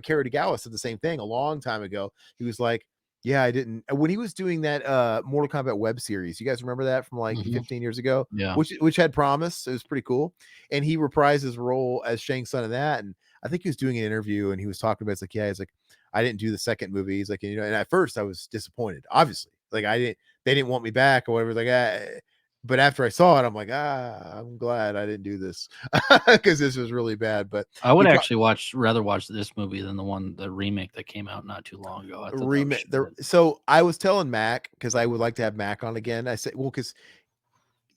Kerry Tagawa said the same thing a long time ago. He was like, yeah, I didn't when he was doing that Mortal Kombat web series. You guys remember that from like Mhm. 15 years ago, Yeah. which had promise. It was pretty cool. And he reprised his role as Shang Tsung in that. And I think he was doing an interview and he was talking about it's like, yeah, he's like, I didn't do the second movie. He's like, and at first I was disappointed, obviously. Like they didn't want me back or whatever. Like, but after I saw it, I'm like, I'm glad I didn't do this because this was really bad. But I he would talked actually rather watch this movie than the remake that came out not too long ago. I thought that was remake there. shit. So I was telling Mac because I would like to have Mac on again. I said, well, because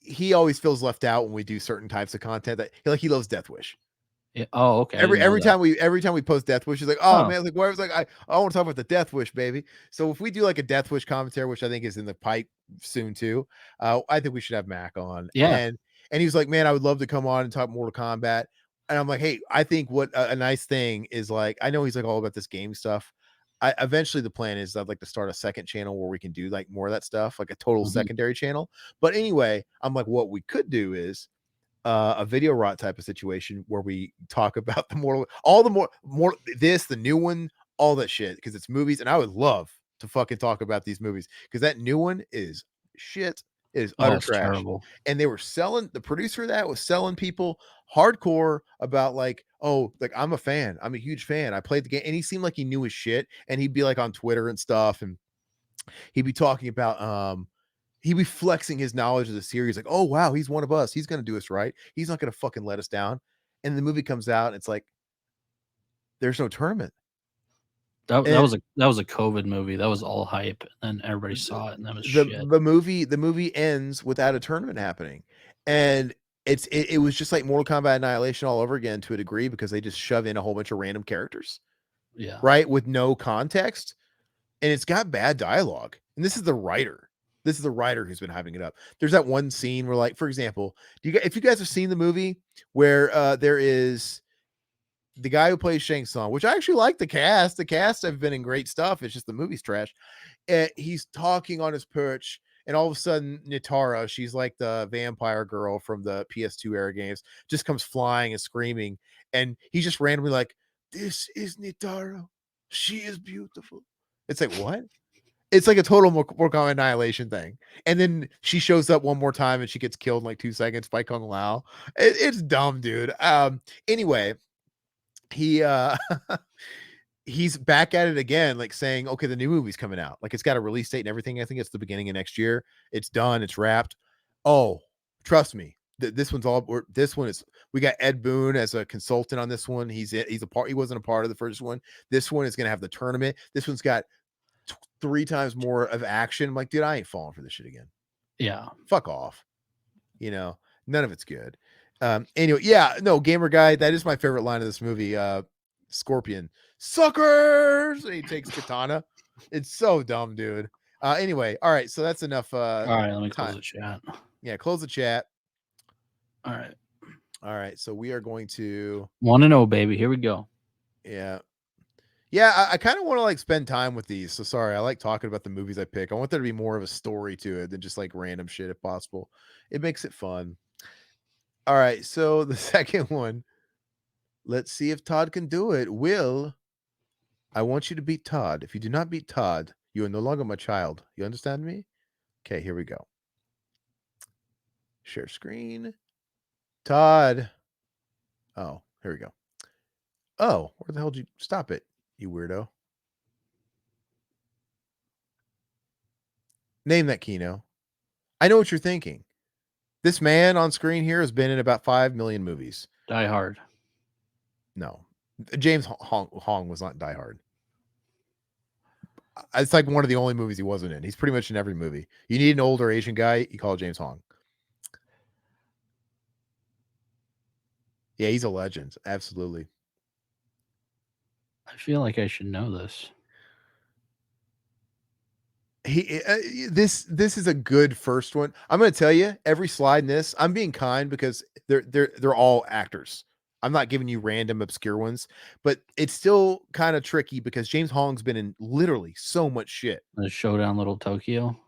he always feels left out when we do certain types of content that he loves Death Wish. Yeah. Oh, okay. I Every didn't know every that. time we every time we post Death Wish, he's like, "Oh Oh, man!" Like, where I was like, I want to talk about the Death Wish, baby. So if we do like a Death Wish commentary, which I think is in the pipe soon too, I think we should have Mac on. yeah. And he was like, "Man, I would love to come on and talk Mortal Kombat." And I'm like, "Hey, I think what a nice thing is like, I know he's like all about this game stuff. I eventually the plan is I'd like to start a second channel where we can do like more of that stuff, like a total Mhm. secondary channel. But anyway, I'm like, what we could do is a video rot type of situation where we talk about the mortal all the more this the new one, all that shit because it's movies and I would love to fucking talk about these movies because that new one is shit. It is Oh, utter it's trash. terrible. And they were selling the producer of that was selling people hardcore about like, oh, like I'm a fan, I'm a huge fan, I played the game, and he seemed like he knew his shit, and he'd be like on Twitter and stuff, and he'd be talking about he'd be flexing his knowledge of the series, like, oh wow, he's one of us. He's gonna do us right. He's not gonna fucking let us down. And the movie comes out, and it's like, there's no tournament. And That was a COVID movie. That was all hype, and then everybody saw it, and that was the shit. the movie ends without a tournament happening. And it was just like Mortal Kombat Annihilation all over again to a degree because they just shove in a whole bunch of random characters, Yeah. right? With no context. And it's got bad dialogue. And this is the writer. This is the writer who's been having it up. There's that one scene where, like, for example, if you guys have seen the movie where there is the guy who plays Shang Tsung, which I actually like the cast. The cast have been in great stuff. It's just the movie's trash. He's talking on his perch, and all of a sudden, Nitara, she's like the vampire girl from the PS2 era games, just comes flying and screaming, and he's just randomly like, "This is Nitara. She is beautiful." It's like, what? It's like a total Mortal Kombat Annihilation thing. And then she shows up one more time and she gets killed in like 2 seconds by Kung Lao. It's dumb, dude. Anyway, he he's back at it again, like saying, okay, the new movie's coming out. Like it's got a release date and everything. I think it's the beginning of next year. It's done, it's wrapped. Oh, trust me. This one's all this one is we got Ed Boon as a consultant on this one. He's a part, he wasn't a part of the first one. This one is gonna have the tournament. This one's got 3 times more of action. I'm like, dude, I ain't falling for this shit again. Yeah. Fuck off. You know, none of it's good. Anyway, yeah, no, gamer guy, that is my favorite line of this movie. Scorpion, suckers, and he takes katana. It's so dumb, dude. Anyway, all right, so that's enough Alright, let me close time. the chat. Yeah, close the chat. Alright. All right, so we are going to, Wanna know, baby. Here we go. yeah. Yeah, I kind of want to like spend time with these. So sorry, I like talking about the movies I pick. I want there to be more of a story to it than just like random shit if possible. It makes it fun. All right, so the second one, let's see if Todd can do it. Will I want you to beat Todd. If you do not beat Todd, you are no longer my child. You understand me? Okay, here we go. Share screen. Todd. Oh, here we go. Oh, where the hell did you stop it, you weirdo? Name that Kino. I know what you're thinking. This man on screen here has been in about 5 million movies. Die Hard. No. James Hong was not Die Hard. It's like one of the only movies he wasn't in. He's pretty much in every movie. You need an older Asian guy, you call James Hong. Yeah, he's a legend. Absolutely. I feel like I should know this. This is a good first one. I'm going to tell you every slide in this. I'm being kind because they're all actors. I'm not giving you random obscure ones, but it's still kind of tricky because James Hong's been in literally so much shit. The Showdown Little Tokyo.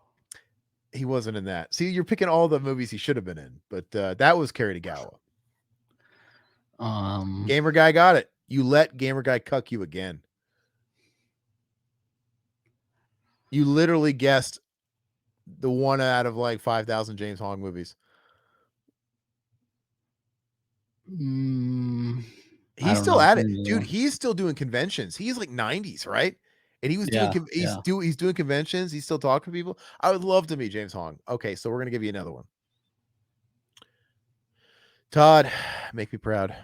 He wasn't in that. See, you're picking all the movies he should have been in, but that was Carrie Tagawa. Gamer Guy got it. You let Gamer Guy cuck you again. You literally guessed the one out of like 5,000 James Hong movies. He's still know. at it, dude. He's still doing conventions. He's like 90s, right? And he was doing he's doing conventions. He's still talking to people. I would love to meet James Hong. Okay, so we're gonna give you another one. Todd, make me proud.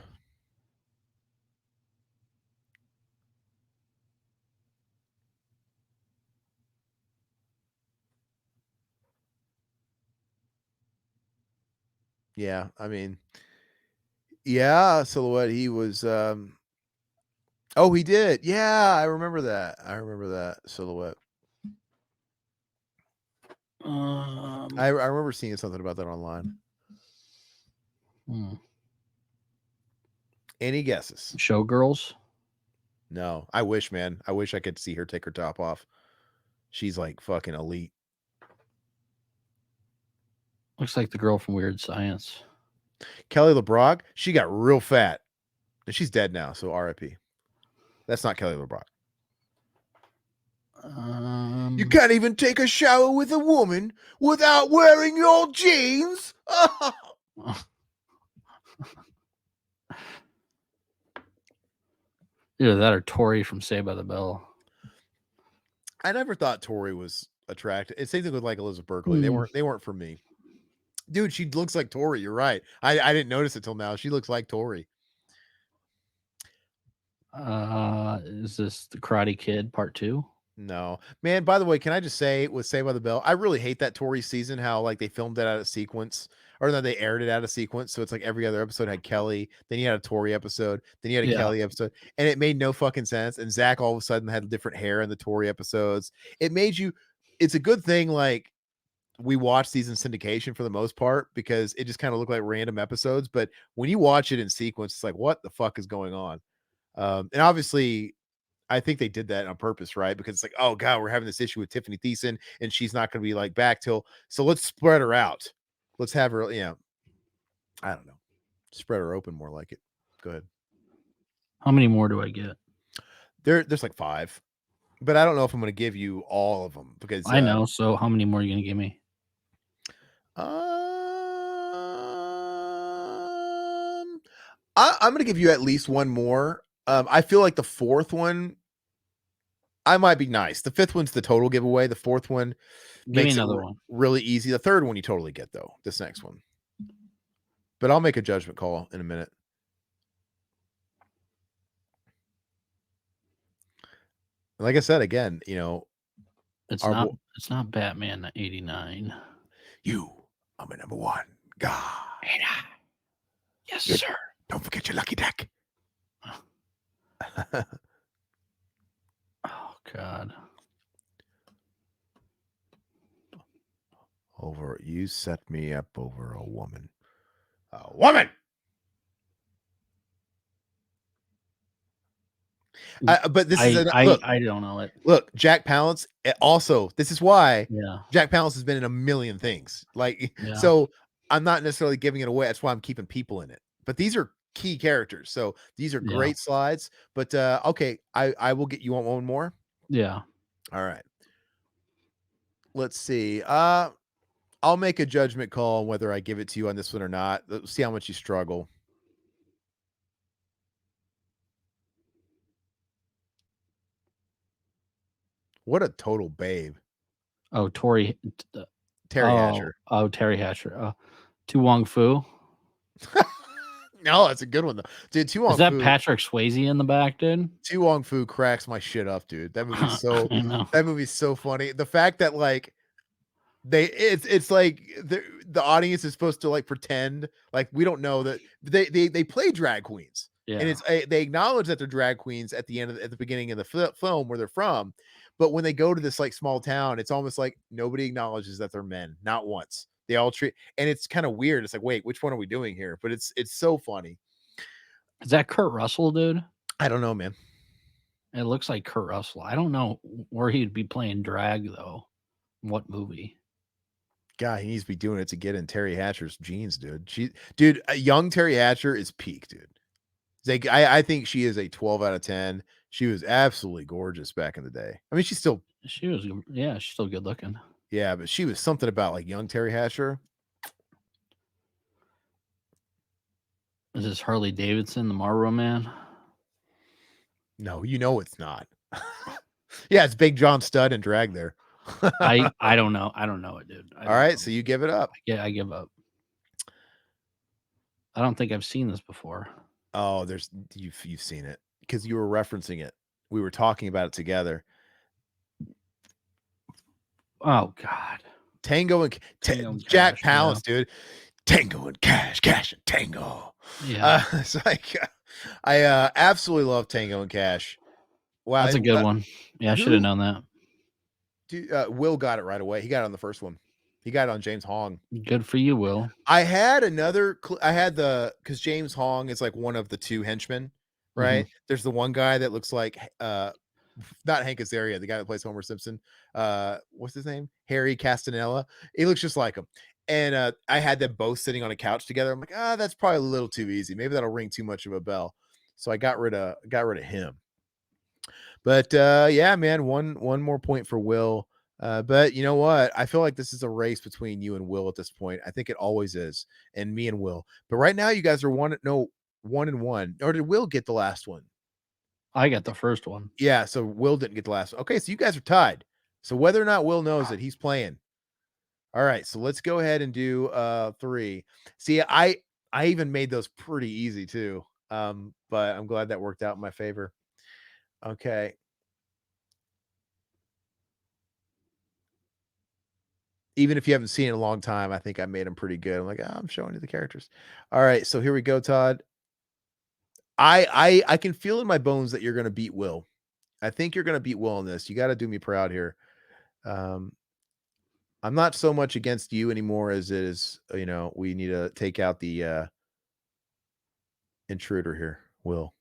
Yeah, I mean, yeah, Silhouette. He was. Oh, he did. Yeah, I remember that. I remember that Silhouette. I remember seeing something about that online. Any guesses? Showgirls. No, I wish, man. I wish I could see her take her top off. She's like fucking elite. Looks like the girl from Weird Science. Kelly LeBrock, she got real fat. And she's dead now, so RIP. That's not Kelly LeBrock. You can't even take a shower with a woman without wearing your jeans. Either that or Tori from Saved by the Bell. I never thought Tori was attractive. It's same thing with like Elizabeth Berkley. They weren't for me. Dude, she looks like Tori. You're right. I didn't notice it till now. She looks like Tori. Is this the Karate Kid Part 2? No, man. By the way, can I just say with Saved by the Bell, I really hate that Tori season. How like they filmed it out of sequence, or no, they aired it out of sequence. So it's like every other episode had Kelly, then you had a Tori episode, then you had a Kelly episode, and it made no fucking sense. And Zach all of a sudden had different hair in the Tori episodes. It made you. It's a good thing like we watch these in syndication for the most part because it just kind of looked like random episodes. But when you watch it in sequence, it's like what the fuck is going on? And obviously I think they did that on purpose, right? Because it's like, oh god, we're having this issue with Tiffany Thiessen, and she's not going to be like back till. So let's spread her out. Let's have her. I don't know. Spread her open more like it. Go ahead. How many more do I get? There's like 5, but I don't know if I'm going to give you all of them because I know. So how many more are you going to give me? I'm going to give you at least one more. I feel like the 4th one I might be nice. The 5th one's the total giveaway. The 4th one makes it one. really easy. The 3rd one you totally get though. This next one, but I'll make a judgment call in a minute. Like I said again, it's not Batman '89. You are my number one god. Yes, sir. Don't forget your lucky deck. Oh god. You set me up over a woman. A woman. But this is look. I don't know it. Look, Jack Palance. Also, this is why Yeah. Jack Palance has been in a million things. Like, so I'm not necessarily giving it away. That's why I'm keeping people in it. But these are key characters. So these are Yeah. great slides. But okay, I will get you on one more. Yeah. All right. Let's see. I'll make a judgment call on whether I give it to you on this one or not. Let's see how much you struggle. What a total babe. Oh, Terry Hatcher. Terry Hatcher. Tu Wong Fu. No, that's a good one though. Dude, Is that Patrick Swayze in the back, dude? Tu Wong Fu cracks my shit up, dude. I know. That movie's so funny. The fact that like it's like the audience is supposed to like pretend like we don't know that they play drag queens. And Yeah. it's they acknowledge that they're drag queens at the end of at the beginning of the film where they're from, but when they go to this like small town, it's almost like nobody acknowledges that they're men, not once. They all treat, and it's kind of weird. It's like, wait, which one are we doing here? But it's so funny. Is that Kurt Russell, dude? I don't know, man. It looks like Kurt Russell. I don't know where he'd be playing drag though. What movie? God, he needs to be doing it to get in Terry Hatcher's jeans, dude. Dude, a young Terry Hatcher is peak, dude. Like, I think she is a 12 out of 10. She was absolutely gorgeous back in the day. I mean, she's still, She's still good looking. yeah, but she was something about like young Terry Hatcher. Is this Harley Davidson, the Marlboro Man? No, you know it's not. Yeah, it's Big John Studd and drag there. I don't know. I don't know it, dude. All right, so you give it up. Yeah, I give up. I don't think I've seen this before. Oh, you've seen it because you were referencing it. We were talking about it together. Oh God. Tango and Jack Palance, dude. Tango and Cash, Cash and Tango. Yeah. It's like I absolutely love Tango and Cash. Wow, That's a good one. Yeah, I should have known that. Dude, Will got it right away. He got it on the first one. He got it on James Hong. Good for you, Will. I had another. I had because James Hong is like one of the two henchmen, right? There's the one guy that looks like not Hank Azaria, the guy that plays Homer Simpson. What's his name? Harry Castanella. He looks just like him. And I had them both sitting on a couch together. I'm like, that's probably a little too easy. Maybe that'll ring too much of a bell. So I got rid of him. But yeah, man, one more point for Will. But you know what? I feel like this is a race between you and Will at this point. I think it always is, and me and Will. But right now, you guys are 1-1. Or did Will get the last one? I got the first one. Yeah, so Will didn't get the last one. Okay, so you guys are tied. So whether or not Will knows it, he's playing. All right, so let's go ahead and do 3. See, I even made those pretty easy too. But I'm glad that worked out in my favor. Okay. Even if you haven't seen it in a long time, I think I made them pretty good. I'm like, I'm showing you the characters. All right, so here we go, Todd. I can feel in my bones that you're going to beat Will. I think you're going to beat Will in this. You got to do me proud here. I'm not so much against you anymore as it is, we need to take out the intruder here, Will.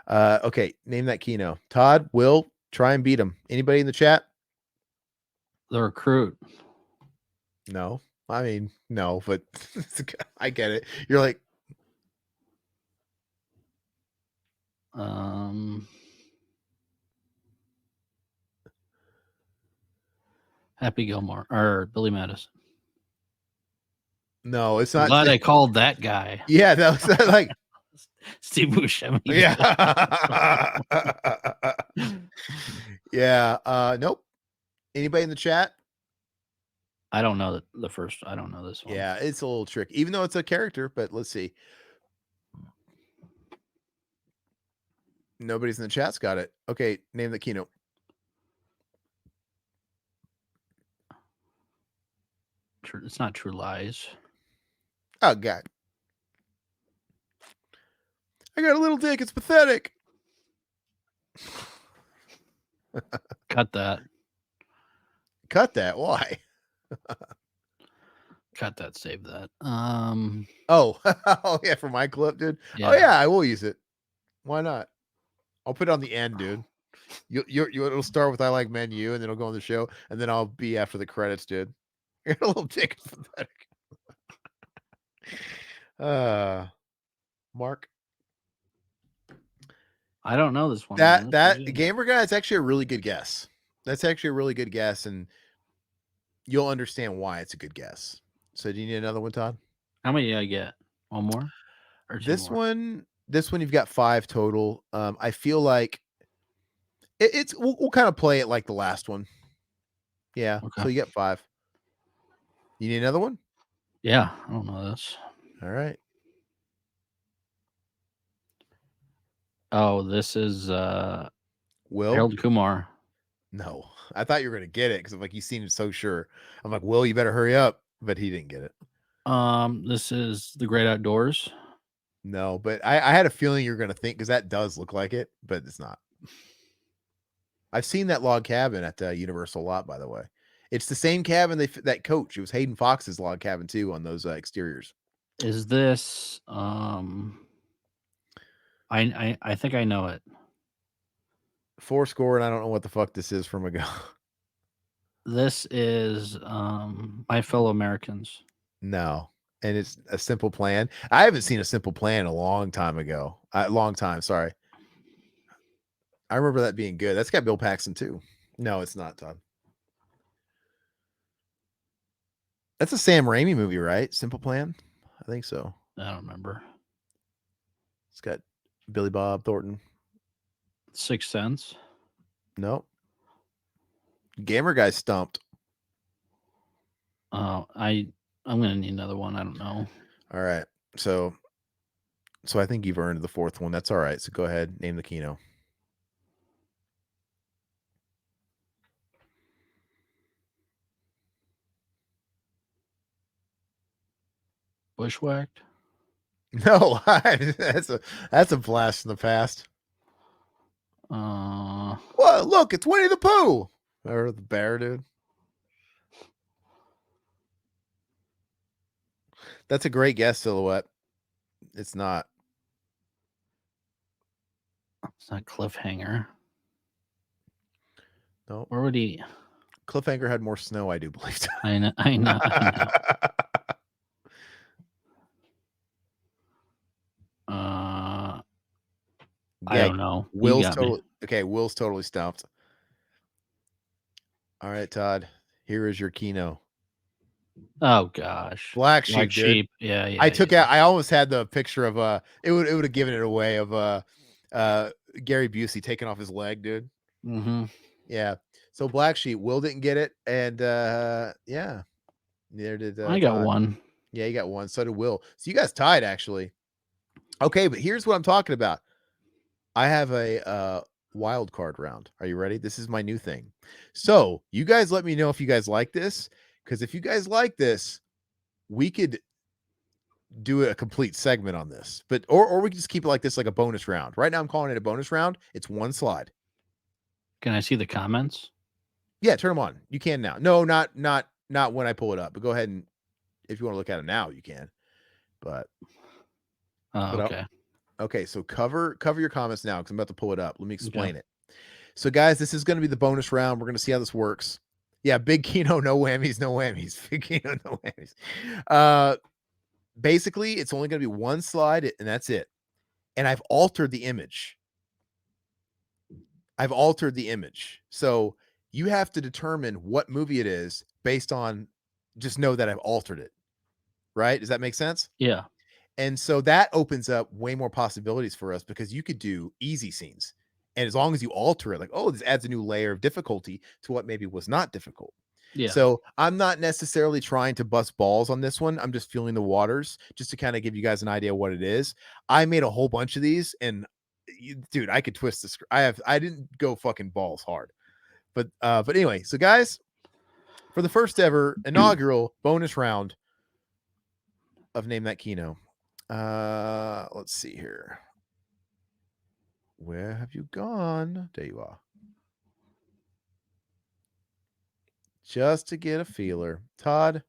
Okay, name that Kino. Todd, Will, try and beat him. Anybody in the chat? The Recruit. No. I mean, no, but I get it. You're like, Happy Gilmore or Billy Madison. no, it's not. Glad I called that guy. Yeah, that was like Steve Buscemi. Yeah. Yeah. Nope. Anybody in the chat? I don't know the first. I don't know this one. Yeah, it's a little tricky, even though it's a character, but let's see. Nobody's in the chat's got it. Okay, name the keynote. It's not True Lies. Oh, God. I got a little dick. It's pathetic. Cut that. Cut that. Why? Cut that. Save that. Oh, oh yeah, for my clip, dude. Yeah. Oh yeah, I will use it. Why not? I'll put it on the end, dude. It'll start with "I like men," you, and then it'll go on the show, and then I'll be after the credits, dude. You're a little dick. It's pathetic. Mark. I don't know this one, man. That gamer guy is actually a really good guess. That's actually a really good guess, and you'll understand why it's a good guess. So do you need another one, Todd? How many did I get? One more or two This more? one, this one you've got 5 total. I feel like it's we'll kind of play it like the last one. Yeah. Okay. So you get 5. You need another one? Yeah, I don't know this. All right. Oh, this is Will? Harold Kumar. No. I thought you were going to get it cuz I'm like you seemed so sure. I'm like, "Will, you better hurry up." But he didn't get it. This is The Great Outdoors. No, but I had a feeling you're going to think cuz that does look like it, but it's not. I've seen that log cabin at Universal a lot, by the way. It's the same cabin that coach. It was Hayden Fox's log cabin too on those exteriors. Is this I think I know it. 4 score, and I don't know what the fuck this is from ago. This is My Fellow Americans. No, and it's A Simple Plan. I haven't seen A Simple Plan a long time ago. Long time, sorry. I remember that being good. That's got Bill Paxton too. No, it's not, Todd. That's a Sam Raimi movie, right? Simple Plan? I think so. I don't remember. It's got Billy Bob Thornton. Sixth Sense. No. Gamer guy stumped. I'm gonna need another one. I don't know. All right. So I think you've earned the 4th one. That's all right. So go ahead, name the Kino. Bushwhacked. No, that's a blast from the past. Well, look, it's Winnie the Pooh or the bear, dude. That's a great guess, Silhouette. It's not. It's not Cliffhanger. No. Where would he? Cliffhanger had more snow, I do believe. I know. I know. I don't know. You got me. Okay. Will's totally stumped. All right, Todd. Here is your Kino. Oh gosh, Black Sheep, dude. Sheep. Yeah. I took out. I almost had the picture of It would have given it away of Gary Busey taking off his leg, dude. Mm-hmm. Yeah. So Black Sheep. Will didn't get it, and yeah, neither did I got Todd. one. Yeah, you got one. So did Will. So you guys tied, actually. Okay, but here's what I'm talking about. I have a wild card round. Are you ready? This is my new thing. So you guys let me know if you guys like this, because if you guys like this, we could do a complete segment on this. But or we can just keep it like this, like a bonus round. Right now, I'm calling it a bonus round. It's one slide. Can I see the comments? Yeah, turn them on. You can now. No, not when I pull it up. But go ahead and if you want to look at it now, you can. But Okay. Okay, so cover your comments now because I'm about to pull it up. Let me explain it. So, guys, this is going to be the bonus round. We're going to see how this works. Yeah, big Kino, no whammies, no whammies. Big Kino, no whammies. Basically, it's only going to be one slide, and that's it. And I've altered the image. So you have to determine what movie it is based on just know that I've altered it. Right? Does that make sense? Yeah. And so that opens up way more possibilities for us because you could do easy scenes. And as long as you alter it, like, oh, this adds a new layer of difficulty to what maybe was not difficult. Yeah. So I'm not necessarily trying to bust balls on this one. I'm just feeling the waters just to kind of give you guys an idea what it is. I made a whole bunch of these and dude, I could twist the script. I didn't go fucking balls hard. But anyway, so guys, for the first ever inaugural bonus round of Name That Kino. Let's see here. Where have you gone? There you are. Just to get a feeler. Todd,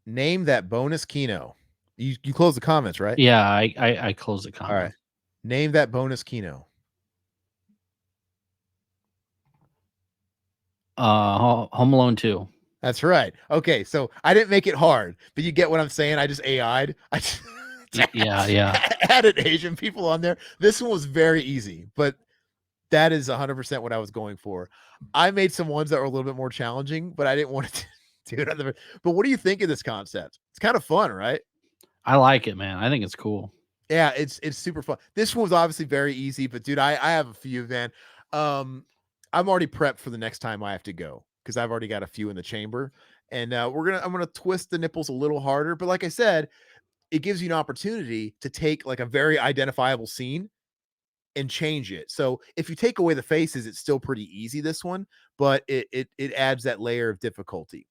name that bonus Kino. You close the comments, right? Yeah, I close the comments. All right. Name that bonus Kino. Home Alone 2. That's right. Okay, so I didn't make it hard, but you get what I'm saying. I just AI'd. Yeah, yeah. Added Asian people on there. This one was very easy, but that is 100% what I was going for. I made some ones that were a little bit more challenging, but I didn't want to do it. But what do you think of this concept? It's kind of fun, right? I like it, man. I think it's cool. Yeah, it's super fun. This one was obviously very easy, but dude, I have a few, man. Um, I'm already prepped for the next time I have to go because I've already got a few in the chamber, and I'm gonna twist the nipples a little harder. But like I said, it gives you an opportunity to take like a very identifiable scene and change it. So if you take away the faces, it's still pretty easy. This one, but it adds that layer of difficulty.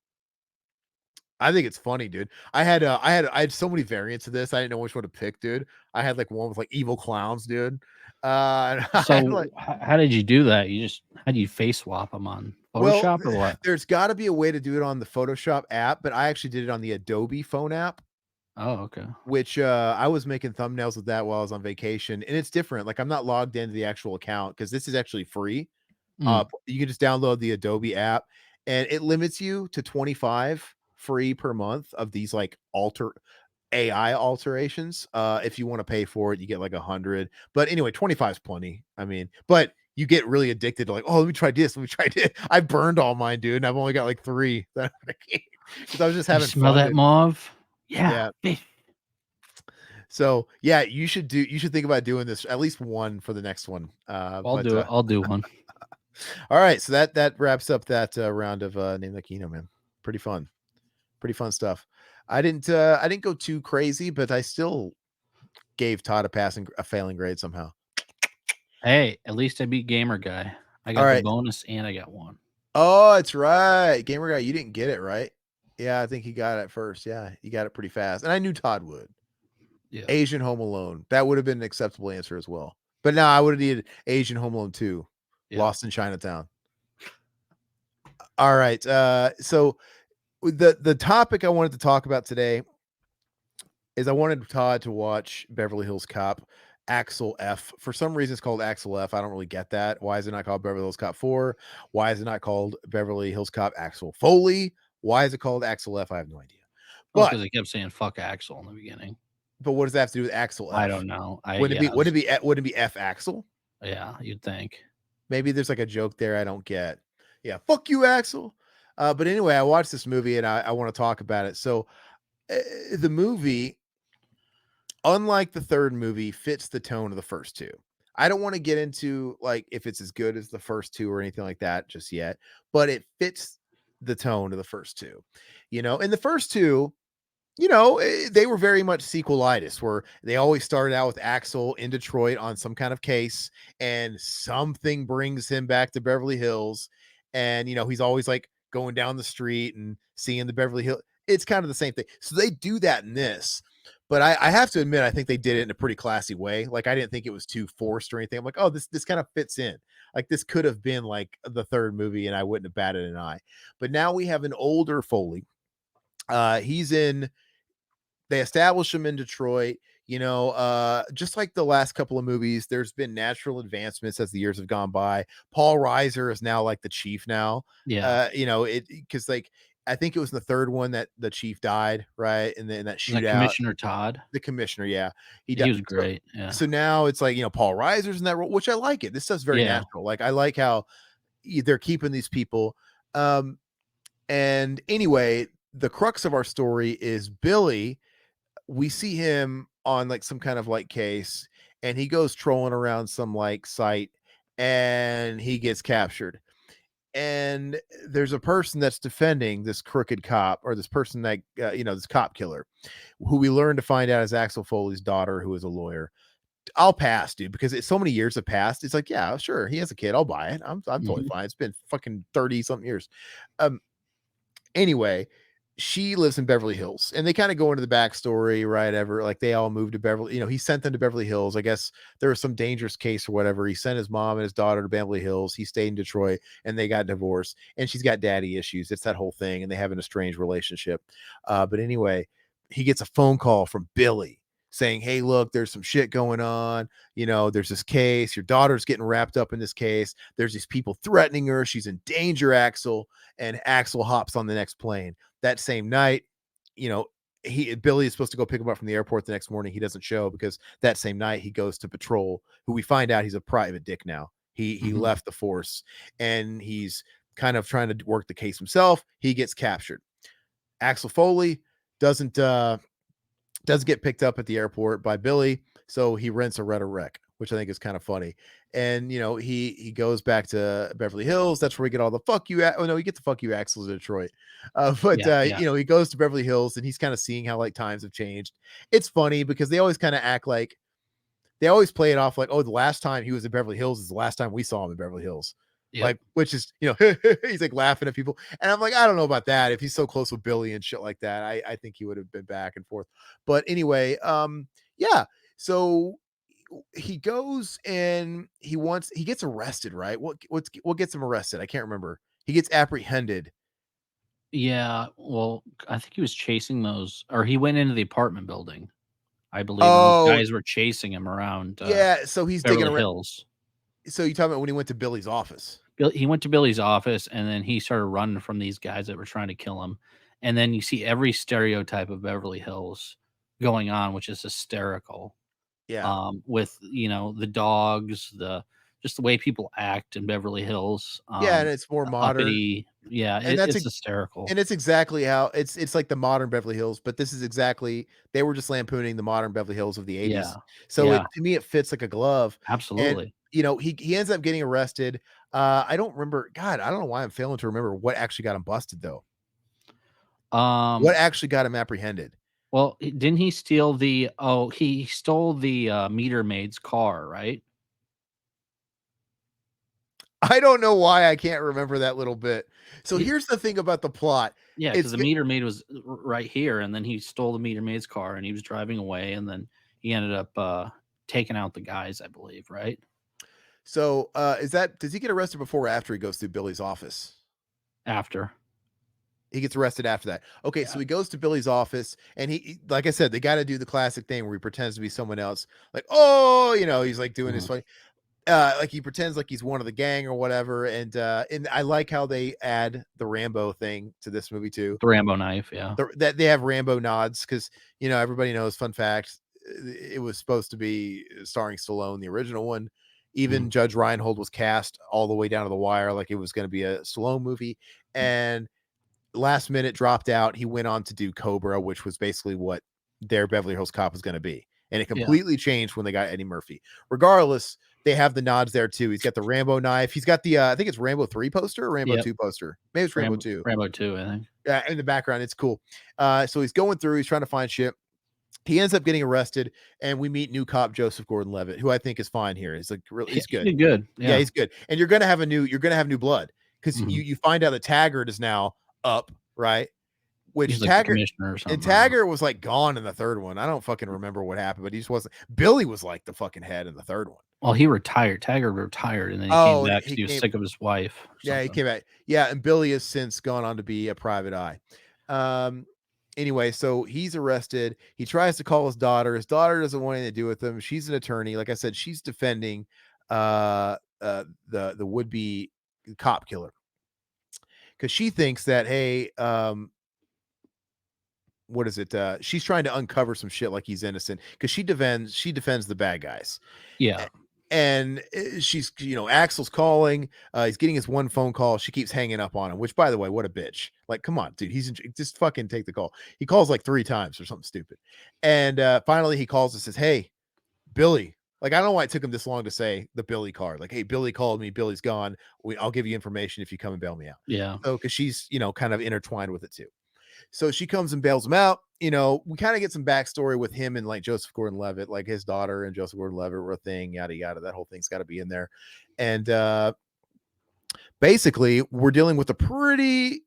I think it's funny, dude. I had so many variants of this. I didn't know which one to pick, dude. I had like one with like evil clowns, dude. And I had So like, how did you do that? You just how do you face swap them on well, Photoshop or what? there's got to be a way to do it on the Photoshop app, but I actually did it on the Adobe phone app, Oh, okay. which I was making thumbnails with that while I was on vacation, and it's different. Like I'm not logged into the actual account because this is actually free. Mm. You can just download the Adobe app, and it limits you to 25 free per month of these like AI alterations. If you want to pay for it, you get like 100. But anyway, 25 is plenty. I mean, but you get really addicted to like, oh, let me try this. Let me try this. I burned all mine, dude, and I've only got like three that because I was just You having smell fun. that mauve? Yeah, Yeah. fish. So yeah, you should think about doing this at least one for the next one. I'll do it. I'll do one. All right, so that wraps up that round of Name That Kino, man. Pretty fun. Pretty fun stuff. I didn't go too crazy, but I still gave Todd a failing grade somehow. Hey, at least I beat Gamer Guy. I All got the right. bonus and I got one. Oh, it's right. Gamer guy, you didn't get it right. Yeah, I think he got it first. Yeah, you got it pretty fast. And I knew Todd would. Yeah. Asian Home Alone. That would have been an acceptable answer as well. But now I would have needed Asian Home Alone 2, Yeah. Lost in Chinatown. All right. So the topic I wanted to talk about today is I wanted Todd to watch Beverly Hills Cop Axel F. For some reason, it's called Axel F. I don't really get that. Why is it not called Beverly Hills Cop 4? Why is it not called Beverly Hills Cop Axel Foley? Why is it called Axel F? I have no idea. Well, But because they kept saying fuck Axel in the beginning. what does that have to do with Axel I F? don't know. I Wouldn't it yeah, be wouldn't it be wouldn't it be F Axel? yeah, you'd think. Maybe there's like a joke there I don't get. Yeah, fuck you, Axel. But anyway, I watched this movie and I want to talk about it. So the movie, unlike the third movie, fits the tone of the first two. I don't want to get into like if it's as good as the first two or anything like that just yet, but it fits the tone of the first two. You know, in the first two, they were very much sequelitis, where they always started out with Axel in Detroit on some kind of case, and something brings him back to Beverly Hills. And, he's always like going down the street and seeing the Beverly Hills. It's kind of the same thing. So they do that in this. But I have to admit, I think they did it in a pretty classy way. Like, I didn't think it was too forced or anything. I'm like, oh, this kind of fits in. Like, this could have been like the third movie, and I wouldn't have batted an eye. But now we have an older Foley. He's in They establish him in Detroit. Just like the last couple of movies, there's been natural advancements as the years have gone by. Paul Reiser is now like the chief now. Yeah. It because like I think it was in the third one that the chief died, right? And then that And the shootout, Commissioner Todd, the commissioner, yeah, he he died. was So, great. Yeah. so now it's like Paul Reiser's in that role, which I like it. This stuff's very Yeah. natural. Like I like how they're keeping these people. And anyway, the crux of our story is Billy. We see him on like some kind of like case, and he goes trolling around some like site, and he gets captured. And there's a person that's defending this crooked cop, or this person that this cop killer, who we learn to find out is Axel Foley's daughter, who is a lawyer. I'll pass, dude, because so many years have passed. It's like, yeah, sure, he has a kid. I'll buy it. I'm totally Mhm. fine. It's been fucking 30 something years. Um, Anyway, she lives in Beverly Hills, and they kind of go into the backstory, right? Ever like they all moved to Beverly. He sent them to Beverly Hills. I guess there was some dangerous case or whatever. He sent his mom and his daughter to Beverly Hills. He stayed in Detroit, and they got divorced. And she's got daddy issues. It's that whole thing, and they have an estranged relationship. But anyway, he gets a phone call from Billy saying, "Hey, look, there's some shit going on. There's this case. Your daughter's getting wrapped up in this case. There's these people threatening her. She's in danger, Axel." And Axel hops on the next plane that same night. You know, Billy is supposed to go pick him up from the airport the next morning. He doesn't show because that same night he goes to patrol, who we find out he's a private dick now. He Mhm. left the force and he's kind of trying to work the case himself. He gets captured. Axel Foley doesn't does get picked up at the airport by Billy, so he rents a red wreck, which I think is kind of funny. And he goes back to Beverly Hills. That's where we get all the fuck you. Oh no, we get the fuck you Axels in Detroit. But Yeah, yeah, he goes to Beverly Hills and he's kind of seeing how like times have changed. It's funny because they always kind of act like they always play it off like, oh, the last time he was in Beverly Hills is the last time we saw him in Beverly Hills. yep. Like, which is, he's like laughing at people. And I'm like, I don't know about that. If he's so close with Billy and shit like that, I think he would have been back and forth. But anyway, yeah. So he goes and he gets arrested, right? What gets him arrested? I can't remember. He gets apprehended. Yeah, well, I think he was chasing those, or he went into the apartment building, I believe, and those Oh, guys were chasing him around, yeah. So he's digging Beverly around. Hills. So you talking about when he went to Billy's office? He went to Billy's office, and then he started running from these guys that were trying to kill him, and then you see every stereotype of Beverly Hills going on, which is hysterical, Yeah. with, the dogs, just the way people act in Beverly Hills, Yeah, and it's more the modern. uppity. Yeah, And that's it's hysterical. And it's exactly how it's like the modern Beverly Hills, but this is exactly they were just lampooning the modern Beverly Hills of the '80s. Yeah. So Yeah, it to me, it fits like a glove. And absolutely. he ends up getting arrested. I don't remember. God, I don't know why I'm failing to remember what actually got him busted though. What Um, actually got him apprehended? well, didn't he steal he stole the, meter maid's car, right? I don't know why I can't remember that little bit. So He here's the thing about the plot. Yeah, because It's the meter maid was right here, and then he stole the meter maid's car, and he was driving away, and then he ended up, taking out the guys, I believe, right? so is that does he get arrested before or after he goes through Billy's office? After. He gets arrested after that. Okay, Yeah. so he goes to Billy's office, and like I said, they got to do the classic thing where he pretends to be someone else. Like, oh, he's like doing his Mhm. funny, like he pretends like he's one of the gang or whatever. And I like how they add the Rambo thing to this movie too. The Rambo knife, yeah. That they have Rambo nods because everybody knows. Fun fact: it was supposed to be starring Stallone, the original one. Even Mhm. Judge Reinhold was cast all the way down to the wire, like it was going to be a Stallone movie, and last minute dropped out. He went on to do Cobra, which was basically what their Beverly Hills Cop was going to be. And it Yeah. completely changed when they got Eddie Murphy. Regardless, they have the nods there too. He's got the Rambo knife. He's got the I think it's Rambo 3 poster or Rambo Yep. 2 poster. Maybe it's Rambo 2. Rambo 2, I think. Yeah, in the background, it's cool. So he's going through, he's trying to find shit. He ends up getting arrested, and we meet new cop Joseph Gordon-Levitt, who I think is fine here. He's like He he's he good. did good, Yeah, yeah. he's good. And you're gonna have new blood because Mhm. you find out that Taggart is now up, right? Which He's like the Taggart commissioner or and something, I don't know. Taggart was like gone in the third one. I don't fucking remember what happened, but he just wasn't. Billy was like the fucking head in the third one. Well, he retired. Taggart retired, and then he came Oh, back 'cause he he was came. sick of his wife or Yeah, he something. came back. Yeah, and Billy has since gone on to be a private eye. Um. Anyway, so he's arrested. He tries to call his daughter. His daughter doesn't want anything to do with him. She's an attorney. Like I said, she's defending the would be cop killer because she thinks that hey what is it? She's trying to uncover some shit like he's innocent because she defends the bad guys. Yeah. A- And she's Axel's calling. He's getting his one phone call. She keeps hanging up on him. Which, by the way, what a bitch! Like, come on, dude. Just fucking take the call. He calls like 3 times or something stupid. And finally, he calls and says, "Hey, Billy." Like, I don't know why it took him this long to say the Billy card. Like, hey, Billy called me. Billy's gone. I'll give you information if you come and bail me out. Yeah. So, because she's kind of intertwined with it too. So she comes and bails him out. We kind of get some backstory with him and like Joseph Gordon-Levitt, like his daughter and Joseph Gordon-Levitt were a thing, yada yada. That whole thing's got to be in there. And basically, we're dealing with a pretty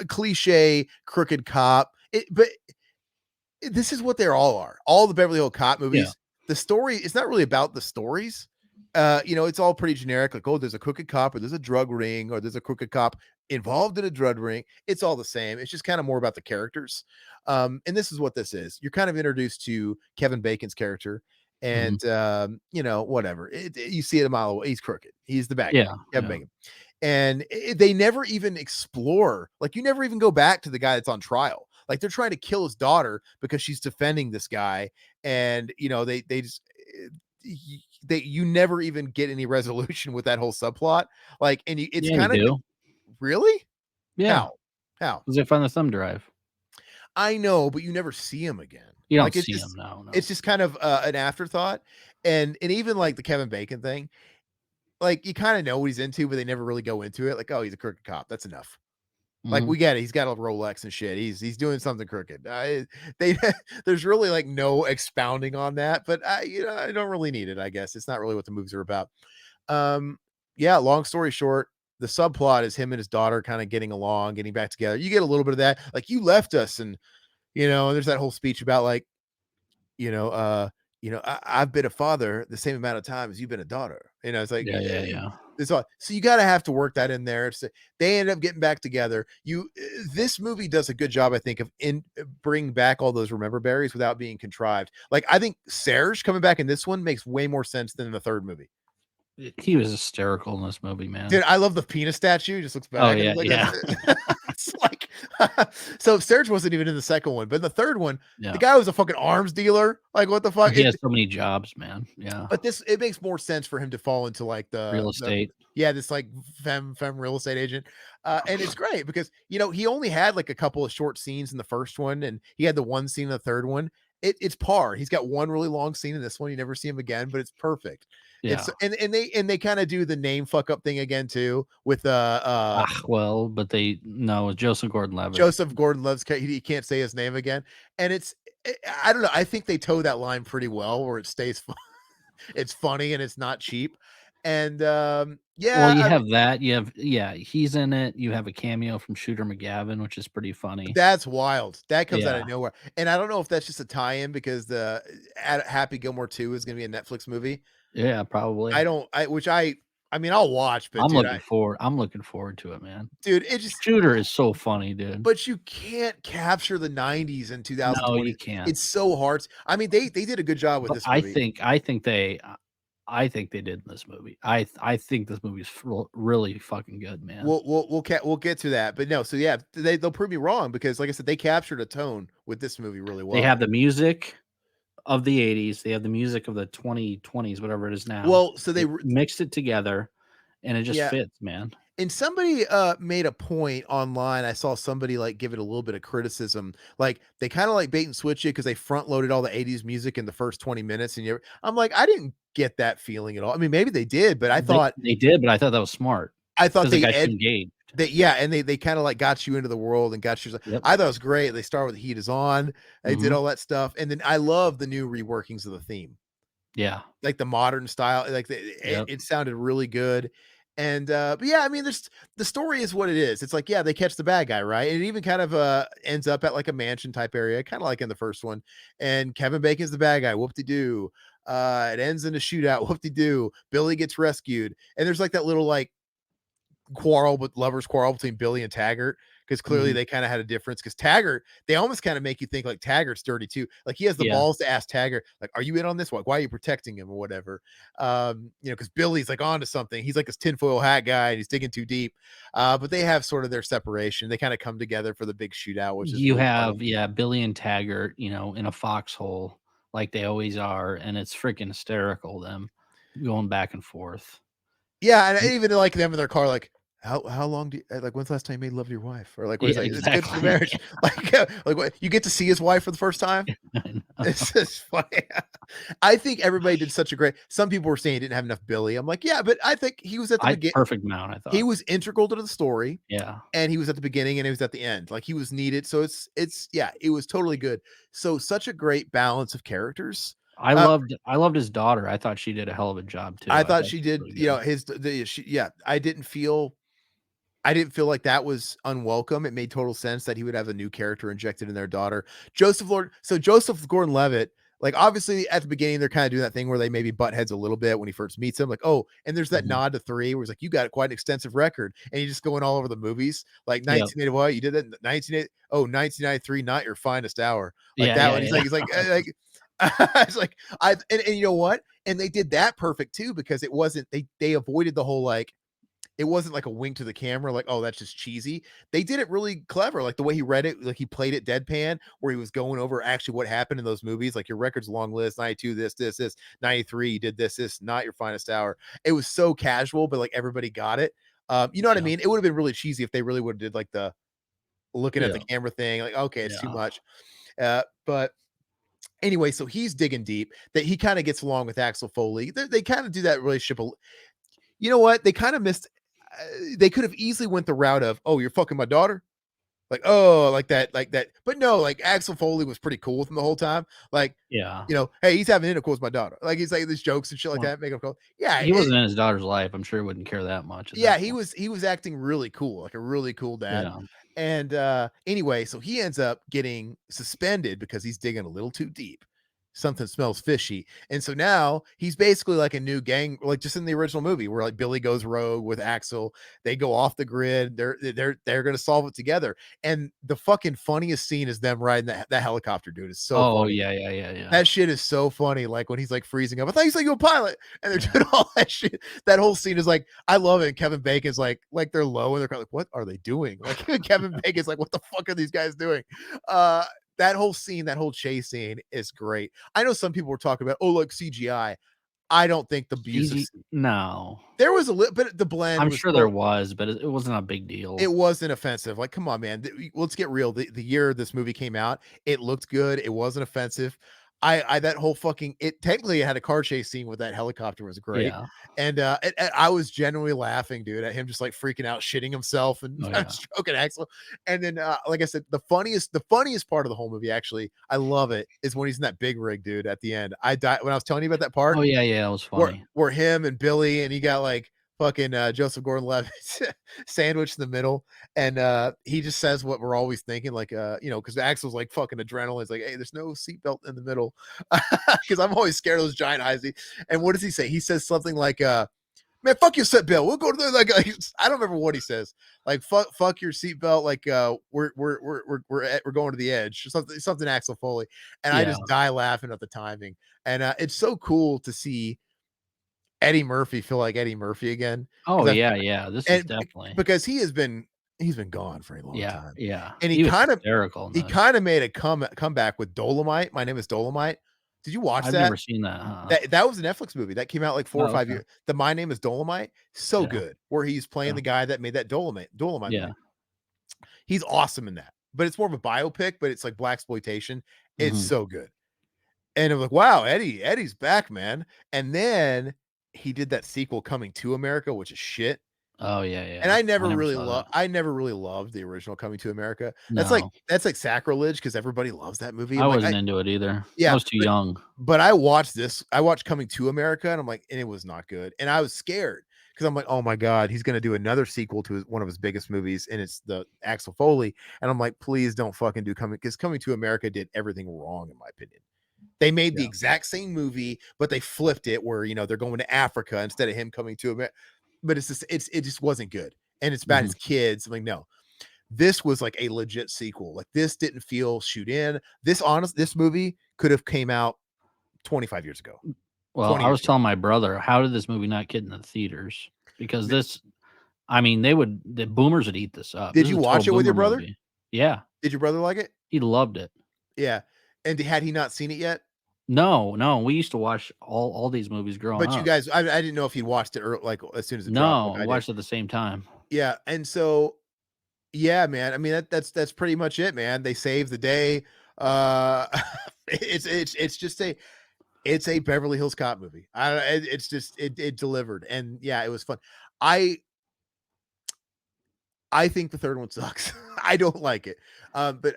cliche crooked cop. But this is what they all are. All the Beverly Hills Cop Yeah. movies, the story, it's not really about the stories. It's all pretty generic. Like, oh, there's a crooked cop, or there's a drug ring, or there's a crooked cop involved in a drug ring. It's all the same. It's just kind of more about the characters. And this is what this is. You're kind of introduced to Kevin Bacon's character, Mhm. and whatever. You see it a mile away. He's crooked. He's the bad guy, Yeah, Kevin yeah. Bacon. And they never even explore. Like, you never even go back to the guy that's on trial. Like they're trying to kill his daughter because she's defending this guy, and they just you never even get any resolution with that whole subplot. Like, and it's Yeah, you kind of do. really Yeah, how how 'cause they found the thumb drive. I know, but you never see him again. You don't Like see him, no, it's no. just kind of an afterthought, and even like the Kevin Bacon thing, like you kind of know what he's into, but they never really go into it. Like, oh, he's a crooked cop. That's enough. Like Mhm. we get it. He's got a Rolex and shit. He's doing something crooked. They there's really like no expounding on that, but I don't really need it. I guess it's not really what the movies are about. Um, yeah. Long story short, the subplot is him and his daughter kind of getting along, getting back together. You get a little bit of that. Like you left us, and there's that whole speech about like you know, uh, I've been a father the same amount of time as you've been a daughter. It's like Yeah, yeah, yeah. it's all so you gotta have to work that in there. So they end up getting back together. This movie does a good job, I think, of in bringing back all those remember berries without being contrived. Like I think Serge coming back in this one makes way more sense than in the third movie. He was hysterical in this movie, Dude, man. I love the penis statue. Just looks Oh, back and yeah, it's like yeah. that's it's like so Serge wasn't even in the second one, but in the third one, the Yeah. guy was a fucking arms dealer. Like what the fuck? He has so many jobs, man. Yeah. But it makes more sense for him to fall into like Real the estate. yeah, this like femme real estate agent. And it's great because he only had like a couple of short scenes in the first one, and he had the one scene in the third one. It's par. He's got one really long scene in this one. You never see him again, but it's perfect. It's Yeah. and they kind of do the name fuck up thing again too with Well, but they no, Joseph Gordon-Levitt. Joseph Gordon-Levitt's he can't say his name again. And I don't know. I think they toe that line pretty well where it stays it's funny and it's not cheap. And Well, yeah, you I mean, have that, you have yeah, he's in it, you have a cameo from Shooter McGavin, which is pretty funny. that's wild. That comes out Yeah. of nowhere. And I don't know if that's just a tie-in because the Happy Gilmore 2 is going to be a Netflix movie. Yeah, probably. I don't I which I mean I'll watch, but I'm looking forward to it, man. it just Shooter is so funny, dude. but you can't capture the 90s in No, 2020. you can't. It's so hard. I mean they did a good job with But this movie. I think they did in this movie. I think this movie is really fucking good, man. We'll get to that. But no, so yeah, they'll prove me wrong because like I said they captured a tone with this movie really They well. have the music of the '80s, they have the music of the 2020s, whatever it is now. Well, so They mixed it together, and it just yeah, fits, man. and somebody made a point online. I saw somebody like give it a little bit of criticism. Like they kind of like bait and switch it because they front loaded all the 80s music in the first 20 minutes. And I'm like, I didn't get that feeling at all. I mean, maybe they did, but They did, but I thought that was smart I thought because it they got you ed engaged. yeah, and they kind of like got you into the world and got you. Yep. I thought it was great. They start with the heat is on. They did Mhm. all that stuff, and then I love the new reworkings of the theme. Yeah. Like the modern style, like Yep. it sounded really good. And but yeah, I mean, there's the story is what it is. It's like, yeah, they catch the bad guy, right? And it even kind of ends up at like a mansion type area, kind of like in the first one. And Kevin Bacon's the bad guy, whoop-de-doo. It ends in a shootout, whoop-de-doo. Billy gets rescued, and there's like that little like lovers quarrel between Billy and Taggart because clearly Mhm. they kind of had a difference because Taggart they almost kind of make you think like Taggart's dirty too. Like he has the Yeah. balls to ask Taggart like, "Are you in on this? Why are you protecting him or whatever?" Because Billy's like onto something. He's like this tinfoil hat guy and he's digging too deep. But they have sort of their separation. They kind of come together for the big shootout, which is You really funny. have, yeah, Billy and Taggart, in a foxhole like they always are, and it's freaking hysterical, them going back and forth. Yeah, and even like them in their car, like how long do you, like when's the last time you made love to your wife? Or like what is Yeah, like it's good for the exactly. marriage. Like what you get to see his wife for the first time. I know. It's just funny. I think everybody did such a great some people were saying he didn't have enough Billy. I'm like, yeah, but I think he was at the beginning. Perfect amount, I He thought. was integral to the story, Yeah. and he was at the beginning and he was at the end. Like he was needed. So it's yeah, it was totally good. So such a great balance of characters. Uh, I loved his daughter. I thought she did a hell of a job too. I I thought thought she she was did, really good. yeah, I didn't feel like that was unwelcome. It made total sense that he would have a new character injected in their daughter. Joseph Gordon-Levitt, like obviously at the beginning they're kind of doing that thing where they maybe butt heads a little bit when he first meets him, like, oh, and there's that Mhm. nod to 3 where he's like, you got quite an extensive record, and he's just going all over the movies, like Yep. 1980 what you did that in 1980, oh 1993, not your finest hour, like Yeah, that yeah, one. yeah. Like it's like and you know what? And they did that perfect too because it wasn't they avoided the whole like It wasn't like a wink to the camera, like, "Oh, that's just cheesy." They did it really clever, like, the way he read it, like, he played it deadpan, where he was going over actually what happened in those movies, like, "Your record's a long list, 92, this, 93, you did this, not your finest hour." It was so casual, but, like, everybody got it. You know what I Yeah. mean? It would've been really cheesy if they really would've did, like, the looking at Yeah. the camera thing, like, "Okay, it's too Yeah. much." But anyway, so he's digging deep, that he kinda gets along with Axel Foley. They kinda do that relationship a you know what? They kinda missed they could have easily went the route of, "Oh, you're fucking my daughter?" Like, "Oh," like that, but no, like, Axel Foley was pretty cool with him the whole time, like, Yeah. "Hey, he's having intercourse with my daughter." Like, he's saying these jokes and shit like Well, that, make him cool. Yeah, he wasn't in his daughter's life. I'm sure he wouldn't care that much at yeah, that point. he was acting really cool, like a really cool dad. Yeah. And anyway, so he ends up getting suspended because he's digging a little too deep. Something smells fishy. And so now he's basically like a new gang, like just in the original movie where like Billy goes rogue with Axel. They go off the grid. They're gonna solve it together. And the fucking funniest scene is them riding that helicopter, dude. It's so Oh, funny. yeah, yeah, yeah, yeah. That shit is so funny, like, when he's, like, freezing up, "I thought you said you were a pilot," and they're Yeah. doing all that shit. That whole scene is like I love it, Kevin Bacon's like, they're low, and they're kinda like, "What are they doing?" Like, Kevin Bacon's like, "What the fuck are these guys doing?" Uh, that whole scene, that whole chase scene is great. I know some people were talking about, "Oh, like, CGI." I don't think the use of Cheesy? C No. there was a little but the blend I'm was sure there so was, but it wasn't a big it deal. wasn't offensive. Like, come on, man. Let's get real. The year this movie came out, it looked good. It wasn't offensive. I that whole fucking it technically it had a car chase scene with that helicopter was great. Yeah. And I was genuinely laughing, dude, at him just like freaking out, shitting himself and Oh, yeah. stroking Axel. And then like I said, the funniest part of the whole movie, actually, I love it, is when he's in that big rig, dude, at the end. I died when I was telling you about that part Oh, yeah, yeah, that was where funny. him and Billy and he got like fucking Joseph Gordon-Levitt sandwich in the middle, and he just says what we're always thinking, like because Axel's like fucking adrenaline. It's like, hey, there's no seatbelt in the middle, because I'm always scared of those giant eyes. And what does he say? He says something like, "Man, fuck your seatbelt. We'll go to the like." I don't remember what he says. Like, fuck your seatbelt. Like, we're going to the edge. Something Axel Foley, and I Yeah. just die laughing at the timing. And it's so cool to see Eddie Murphy feel like Eddie Murphy again, Oh, because yeah, yeah, this is and definitely because he's been gone for a long yeah, time, yeah. and He was hysterical in he this. kinda made a comeback with Dolomite. My Name is Dolomite. Did you watch I've that? never seen that, huh? That was a Netflix movie that came out like 4 or Oh, 5 okay. years. The My Name is Dolomite, so Yeah, good, where he's playing yeah, the guy that made that Dolomite yeah. movie. He's awesome in that, but it's more of a biopic, but it's like blaxploitation. It's Mhm. so good. And I'm like, "Wow, Eddie's back, man." And then he did that sequel, Coming to America, which is shit. Oh, yeah, And yeah. I never saw that. I never really loved the original Coming to America. No, That's like sacrilege because everybody loves that movie. I I'm like, wasn't into it either. I yeah, was too young. but I watched Coming to America, and I'm like, and it was not good. And I was scared because I'm like, "Oh my god, he's gonna do another sequel to one of his biggest movies, and it's the Axel Foley." And I'm like, "Please don't fucking do Coming to America did everything wrong, in my opinion." They made the Yeah. exact same movie, but they flipped it where, they're going to Africa instead of him coming to America. But it just wasn't good. And it's about Mhm. his kids. I'm like, no, this was like a legit sequel. Like this didn't feel shoot in. This movie could have came out 25 years ago, Well, 20 I years was ago. telling my brother, how did this movie not get in the theaters? Because this I mean, the boomers would eat this up. Did This is you a total watch it with boomer your brother? movie. Yeah, Did your brother like it? he loved it. Yeah. And had he not seen it yet? No, no, we used to watch all these movies growing But you up. guys, I didn't know if he'd watched it or like as soon as it dropped, like No, I we did. watched at the same time. Yeah. And so yeah, man. I mean, that's pretty much it, man. They saved the day. Uh, it's just it's a Beverly Hills Cop movie. It's just it delivered, and yeah, it was fun. I I think the third one sucks. I don't like it. But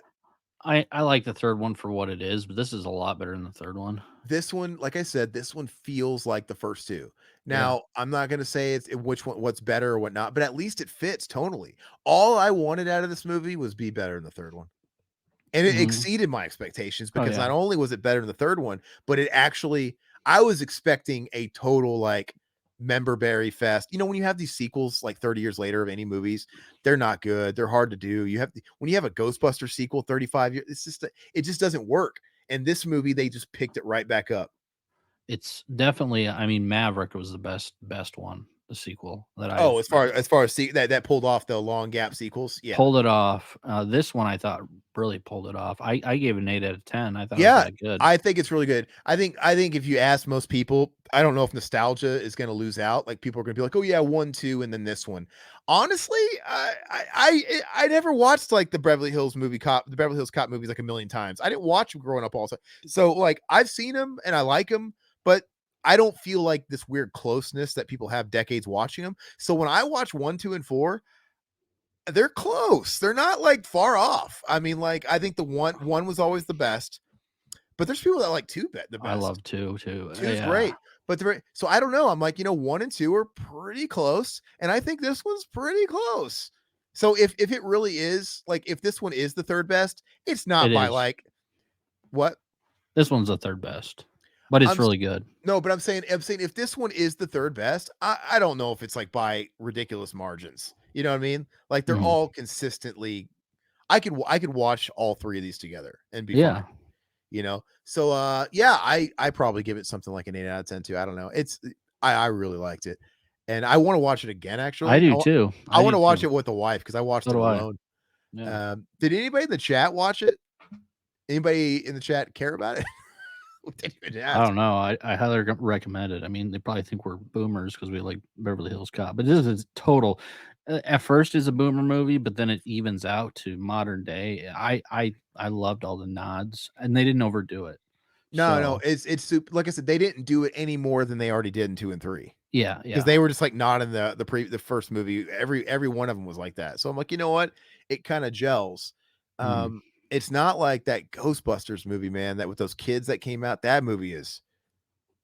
I like the 3rd one for what it is, but this is a lot better than the 3rd one. this one, like I said, this one feels like the first two. Yeah. Now, I'm not gonna say which one what's better or whatnot, but at least it fits tonally. All I wanted out of this movie was be better than the third one. And it Mhm. exceeded my expectations Oh, because yeah. not only was it better than the third one, but it actually I was expecting a total, like, member berry fest. You know, when you have these sequels, like, 30 years later of any movies, they're not good, they're hard to do. When you have a Ghostbuster sequel 35 years, it just doesn't work. And this movie, they just picked it right back up. It's definitely I mean, Maverick was the best one. the sequel that I've Oh, as far as that pulled off the long gap sequels, yeah. pulled it off. This one I thought really pulled it off. I gave it an 8 out of 10. I thought it was Yeah, that good. I think it's really good. I think if you ask most people, I don't know if nostalgia is gonna lose out. Like, people are gonna be like, "Oh, yeah, 1, 2, and then this one." Honestly, I never watched, like, the Beverly Hills Cop movies, like, a million times. I didn't watch them growing up all the time. So, like, I've seen them and I like them, but I don't feel like this weird closeness that people have decades watching them. So when I watch 1, 2, and 4, they're close. They're not, like, far off. I mean, like, I think the 1 was always the best. But there's people that like 2 the I best. love 2 too. 2 is Yeah. great, but so I don't know. I'm like, 1 and 2 are pretty close, and I think this one's pretty close. So if it really is, like, if this one is the 3rd best, it's It not by, is. like what? This one's the 3rd best, but I'm it's s really good. No, but I'm saying if this one is the 3rd best, I don't know if it's, like, by ridiculous margins. You know what I mean? Like, they're Mhm. all consistently I could watch all 3 of these together and be fine. Yeah. So yeah, I probably give it something like an 8 out of 10 too. I don't know. I really liked it, and I want to watch it again. I Actually, do too. I I want do to watch too. it with the wife because I watched So it do I. alone. Yeah. Did anybody in the chat watch it? Anybody in the chat care about it? We didn't even I ask. don't know. I highly recommend it. I mean, they probably think we're boomers because we like Beverly Hills Cop, but this is total. At first, it's a boomer movie, but then it evens out to modern day. I loved all the nods, and they didn't overdo it. No, no, So it's super. Like I said, they didn't do it any more than they already did in 2 and 3 yeah, because yeah. they were just like not in the first movie. Every one of them was like that. So I'm like, you know what? It kind of gels. Mhm. It's not like that Ghostbusters movie, man. That with those kids that came out, that movie is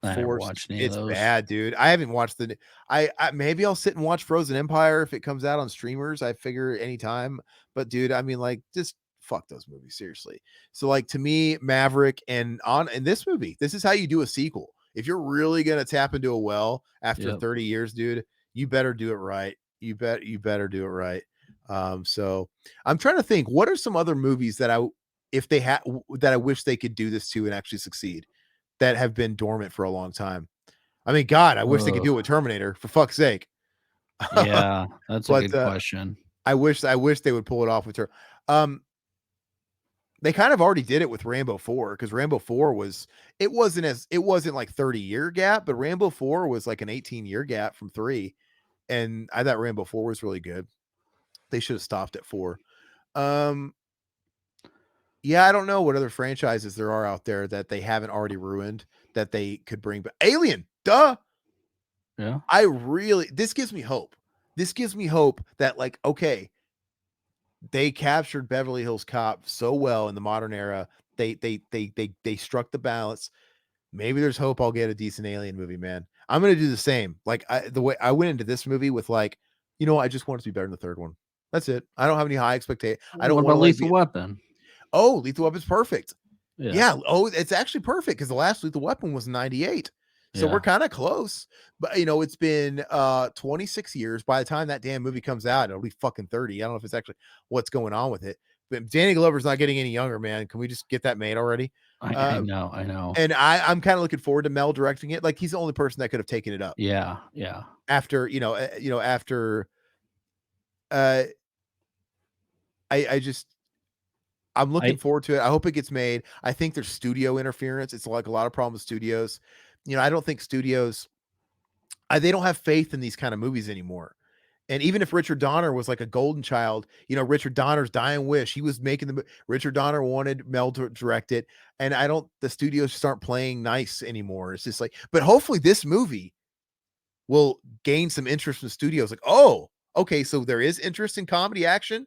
I never forced. watched any of It's those. bad, dude. I haven't watched I maybe I'll sit and watch Frozen Empire if it comes out on streamers. I figure anytime. But dude, I mean, like, just fuck those movies, seriously. So, like, to me, Maverick and on in this movie, this is how you do a sequel. If you're really gonna tap into a well after Yep. 30 years, dude, you better do it right. You better do it right. So I'm trying to think, what are some other movies that if they had that I wish they could do this to and actually succeed, that have been dormant for a long time. I mean, God, I wish they could Ugh. do it with Terminator, for fuck's sake. Yeah, that's a But, good question. I wish they would pull it off with her. Um, they kind of already did it with Rambo 4 because Rambo 4 it wasn't like 30-year gap, but Rambo 4 was like an 18-year gap from 3, and I thought Rambo 4 was really good. They should have stopped at 4. Um, yeah, I don't know what other franchises there are out there that they haven't already ruined that they could bring back. Alien, duh! Yeah. This gives me hope. This gives me hope that, like, okay, they captured Beverly Hills Cop so well in the modern era. They struck the balance. Maybe there's hope I'll get a decent Alien movie, man. I'm gonna do the same. Like, the way I went into this movie with, like, I just want it to be better than the third one. That's it. I don't have any high expectation. I don't What want to about like Lethal be. Weapon? Oh, Lethal Weapon's perfect. Yeah. Yeah. Oh, it's actually perfect because the last Lethal Weapon was 98. So we're Yeah. kind of close. But it's been 26 years. By the time that damn movie comes out, it'll be fucking 30. I don't know if it's actually what's going on with it. But Danny Glover's not getting any younger, man. Can we just get that made already? I Uh, know. I know. and I'm kind of looking forward to Mel directing it. Like, he's the only person that could have taken it up Yeah. Yeah. after uh I just I'm looking I forward to it. I hope it gets made. I think there's studio interference. It's like a lot of problems with studios. I don't think studios they don't have faith in these kind of movies anymore. And even if Richard Donner was like a golden child, Richard Donner's dying wish, he was making Richard Donner wanted Mel to direct it. And the studios just aren't playing nice anymore. It's just like, but hopefully this movie will gain some interest from studios. Like, oh, okay, so there is interest in comedy action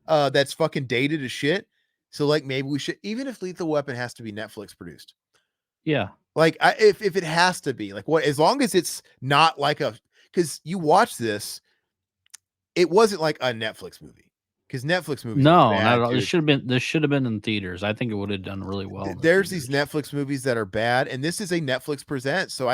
that's fucking dated as shit. So, like, maybe we should, even if Lethal Weapon has to be Netflix produced. yeah. Like, if it has to be, like, what, as long as it's not like because you watch this, it wasn't like a Netflix movie because Netflix movies are No, not at bad, all. dude. This should have been in theaters. I think it would have done really well in the There's these theaters. Netflix movies that are bad, and this is a Netflix present. So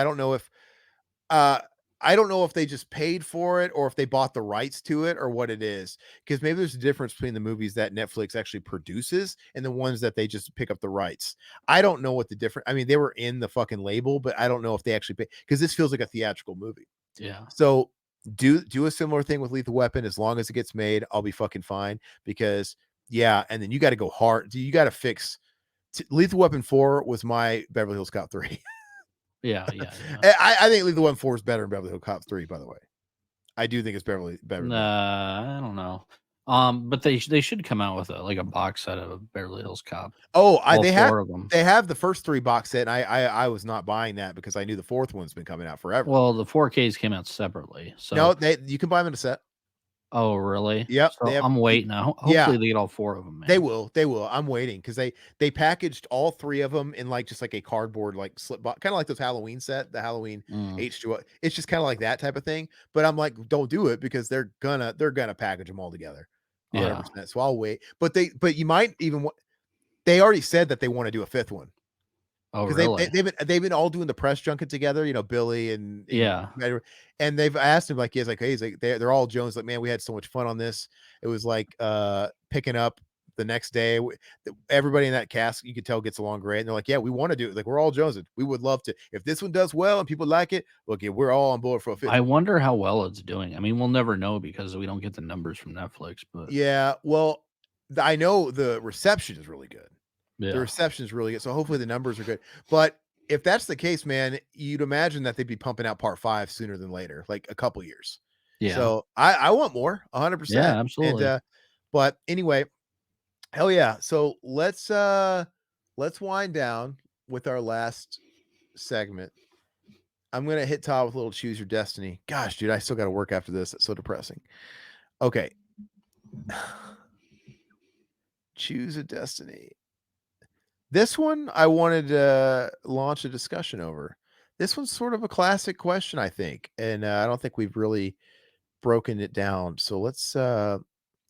uh I don't know if they just paid for it or if they bought the rights to it or what it is. Because maybe there's a difference between the movies that Netflix actually produces and the ones that they just pick up the rights. I don't know what the difference. I mean, they were in the fucking label, but I don't know if they actually pay because this feels like a theatrical movie. Yeah. So Do a similar thing with Lethal Weapon. As long as it gets made, I'll be fucking fine. Because yeah, and then you got to go hard. You got to fix. Lethal Weapon 4 was my Beverly Hills Cop 3. Yeah, yeah, yeah. I think Lethal Weapon 4 is better than Beverly Hills Cop 3. By the way, I do think it's better than Beverly. I don't know. But they should come out with a box set of Beverly Hills Cop, Oh, all 4 of them. they have the first 3 box set, and I was not buying that because I knew the 4th one's been coming out forever. Well, the 4Ks came out separately, No, so you can buy them in a set. oh, really? Yep, they So have I'm waiting now. yeah, Hopefully, they get all 4 of them, they man. will, they will. I'm waiting because they packaged all 3 of them in, like, just like a cardboard, like, slip box, kinda like those Halloween set, the Halloween Mm, H2O. It's just kinda like that type of thing, but I'm like, "Don't do it," because they're gonna package them all together yeah. 100%, so I'll wait. But you might even wa they already said that they wanna do a 5th one. Oh, 'Cause really? they've been all doing the press junket together, Billy and Yeah. whatever, and they've asked him, like, he's like, they're all Jones, like, "Man, we had so much fun on this." It was like, picking up the next day, everybody in that cast, you could tell gets along great, and they're like, "Yeah, we wanna do it." Like, "We're all Jonesing. We would love to. If this one does well and people like it, look, yeah, we're all on board for a 5th I one." wonder how well it's doing. I mean, we'll never know because we don't get the numbers from Netflix, but Yeah, well, I know the reception is really good. The yeah. reception is really good, so hopefully the numbers are good. But if that's the case, man, you'd imagine that they'd be pumping out part 5 sooner than later, like a couple years. Yeah. So I want more, Yeah, 100%. And absolutely. but anyway, hell yeah. So let's wind down with our last segment. I'm gonna hit Todd with a little choose your destiny. Gosh, dude, I still gotta work after this. It's so depressing. Okay. Choose a destiny. This one I wanted to launch a discussion over. This one's sort of a classic question, I think, and I don't think we've really broken it down. So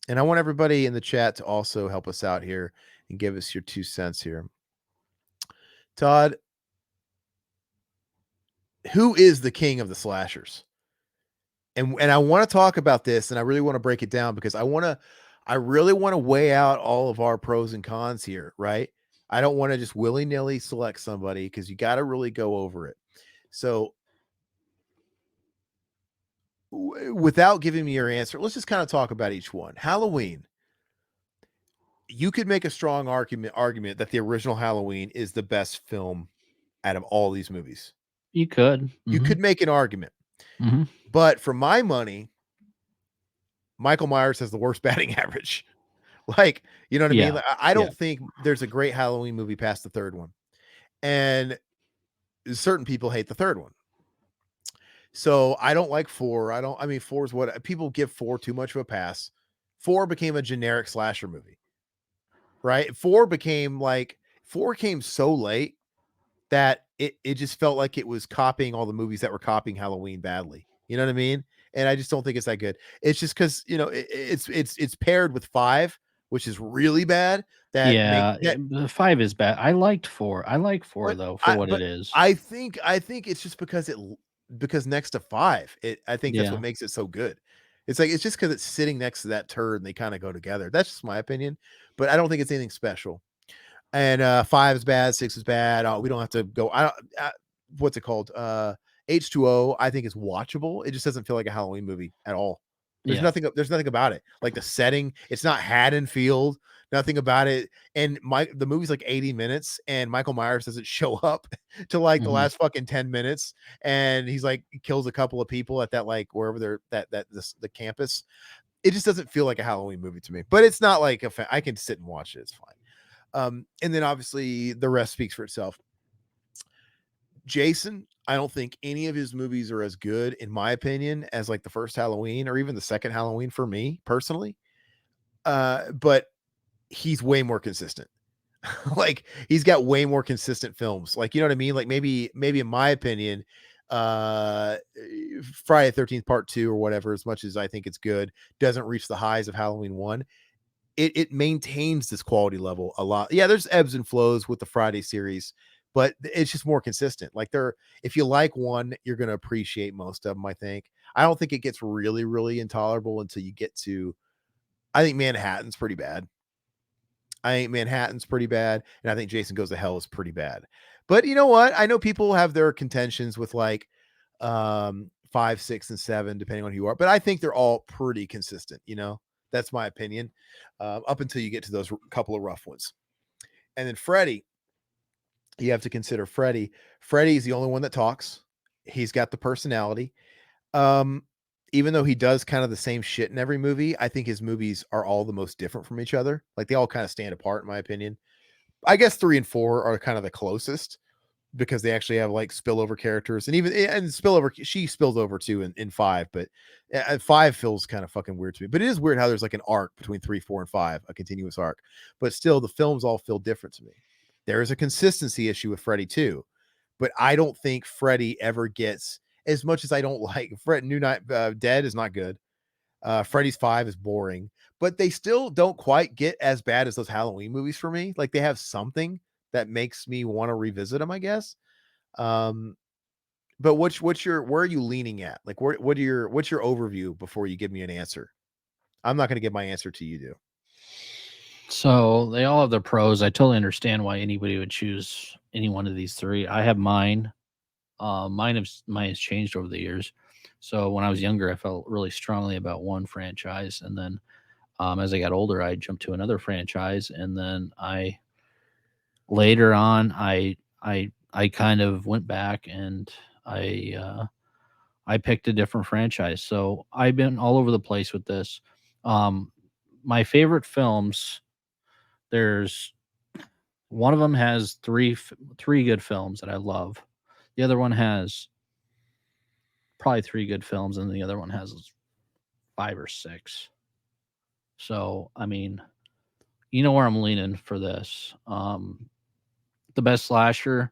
and I want everybody in the chat to also help us out here and give us your 2 cents here. Todd, who is the king of the slashers? And I want to talk about this, and I really want to break it down because I really want to weigh out all of our pros and cons here, right? I don't want to just willy-nilly select somebody because you got to really go over it. So, without giving me your answer, let's just kind of talk about each one. Halloween. You could make a strong argument that the original Halloween is the best film out of all these movies. You could. You Mhm. could make an argument. Mhm. But for my money, Michael Myers has the worst batting average. Like, you know what I mean? Yeah. Like, I Yeah. don't think there's a great Halloween movie past the 3rd one. And certain people hate the 3rd one. So I don't like 4. I mean, 4 is what people give 4 too much of a pass. 4 became a generic slasher movie, right? 4 came so late that it just felt like it was copying all the movies that were copying Halloween badly. You know what I mean? And I just don't think it's that good. It's just because it's paired with 5, which is really bad. That make Yeah, that the 5 is bad. I liked 4. I like 4 but though for what it but is. I think it's just because next to 5, I think that's what Yeah. makes it so good. It's like it's just because it's sitting next to that turd and they kind of go together. That's just my opinion, but I don't think it's anything special. And 5 is bad, 6 is bad. We don't have to go. I don't. What's it called? H2O. I think is watchable. It just doesn't feel like a Halloween movie at all. There's Yeah. nothing. There's nothing about it. Like the setting, it's not Haddonfield. Nothing about it. And the movie's like 80 minutes, and Michael Myers doesn't show up to like the Mhm. last fucking 10 minutes, and he's like kills a couple of people at that like wherever they're the campus. It just doesn't feel like a Halloween movie to me. But it's not like I can sit and watch it. It's fine. And then obviously the rest speaks for itself. Jason, I don't think any of his movies are as good, in my opinion, as like the first Halloween or even the second Halloween for me personally. But he's way more consistent. Like he's got way more consistent films. Like, you know what I mean? Like maybe in my opinion, uh Friday the 13th part 2 or whatever, as much as I think it's good, doesn't reach the highs of Halloween 1. It maintains this quality level a lot. Yeah, there's ebbs and flows with the Friday series, but it's just more consistent. Like if you like one, you're gonna appreciate most of them. I think. I don't think it gets really, really intolerable until you get to. I think Manhattan's pretty bad. I think Manhattan's pretty bad, and I think Jason Goes to Hell is pretty bad. But you know what? I know people have their contentions with like 5, 6, and 7, depending on who you are. But I think they're all pretty consistent. That's my opinion. Up until you get to those couple of rough ones, and then Freddy, you have to consider Freddy. Freddy's the only one that talks. He's got the personality. Um, Even though he does kind of the same shit in every movie, I think his movies are all the most different from each other. Like they all kind of stand apart, in my opinion. I guess 3 and 4 are kind of the closest because they actually have like spillover characters, and even and spillover she spills over too in 5, but 5 feels kind of fucking weird to me. But it is weird how there's like an arc between 3, 4, and 5, a continuous arc. But still, the films all feel different to me. There is a consistency issue with Freddy too, but I don't think Freddy ever gets as much as I don't like Fred. New Night Dead is not good. Freddy's 5 is boring, but they still don't quite get as bad as those Halloween movies for me. Like they have something that makes me want to revisit them, I guess. Um, but where are you leaning at? Like what's your overview before you give me an answer? I'm not going to give my answer to you, do. So they all have their pros. I totally understand why anybody would choose any one of these three. I have mine. Mine has changed over the years. So when I was younger, I felt really strongly about one franchise, and then as I got older, I jumped to another franchise, and then later on, I kind of went back and I picked a different franchise. So I've been all over the place with this. Um, my favorite films, there's one of them has three good films that I love. The other one has probably three good films, and the other one has five or six. So I mean, you know where I'm leaning for this. The best slasher,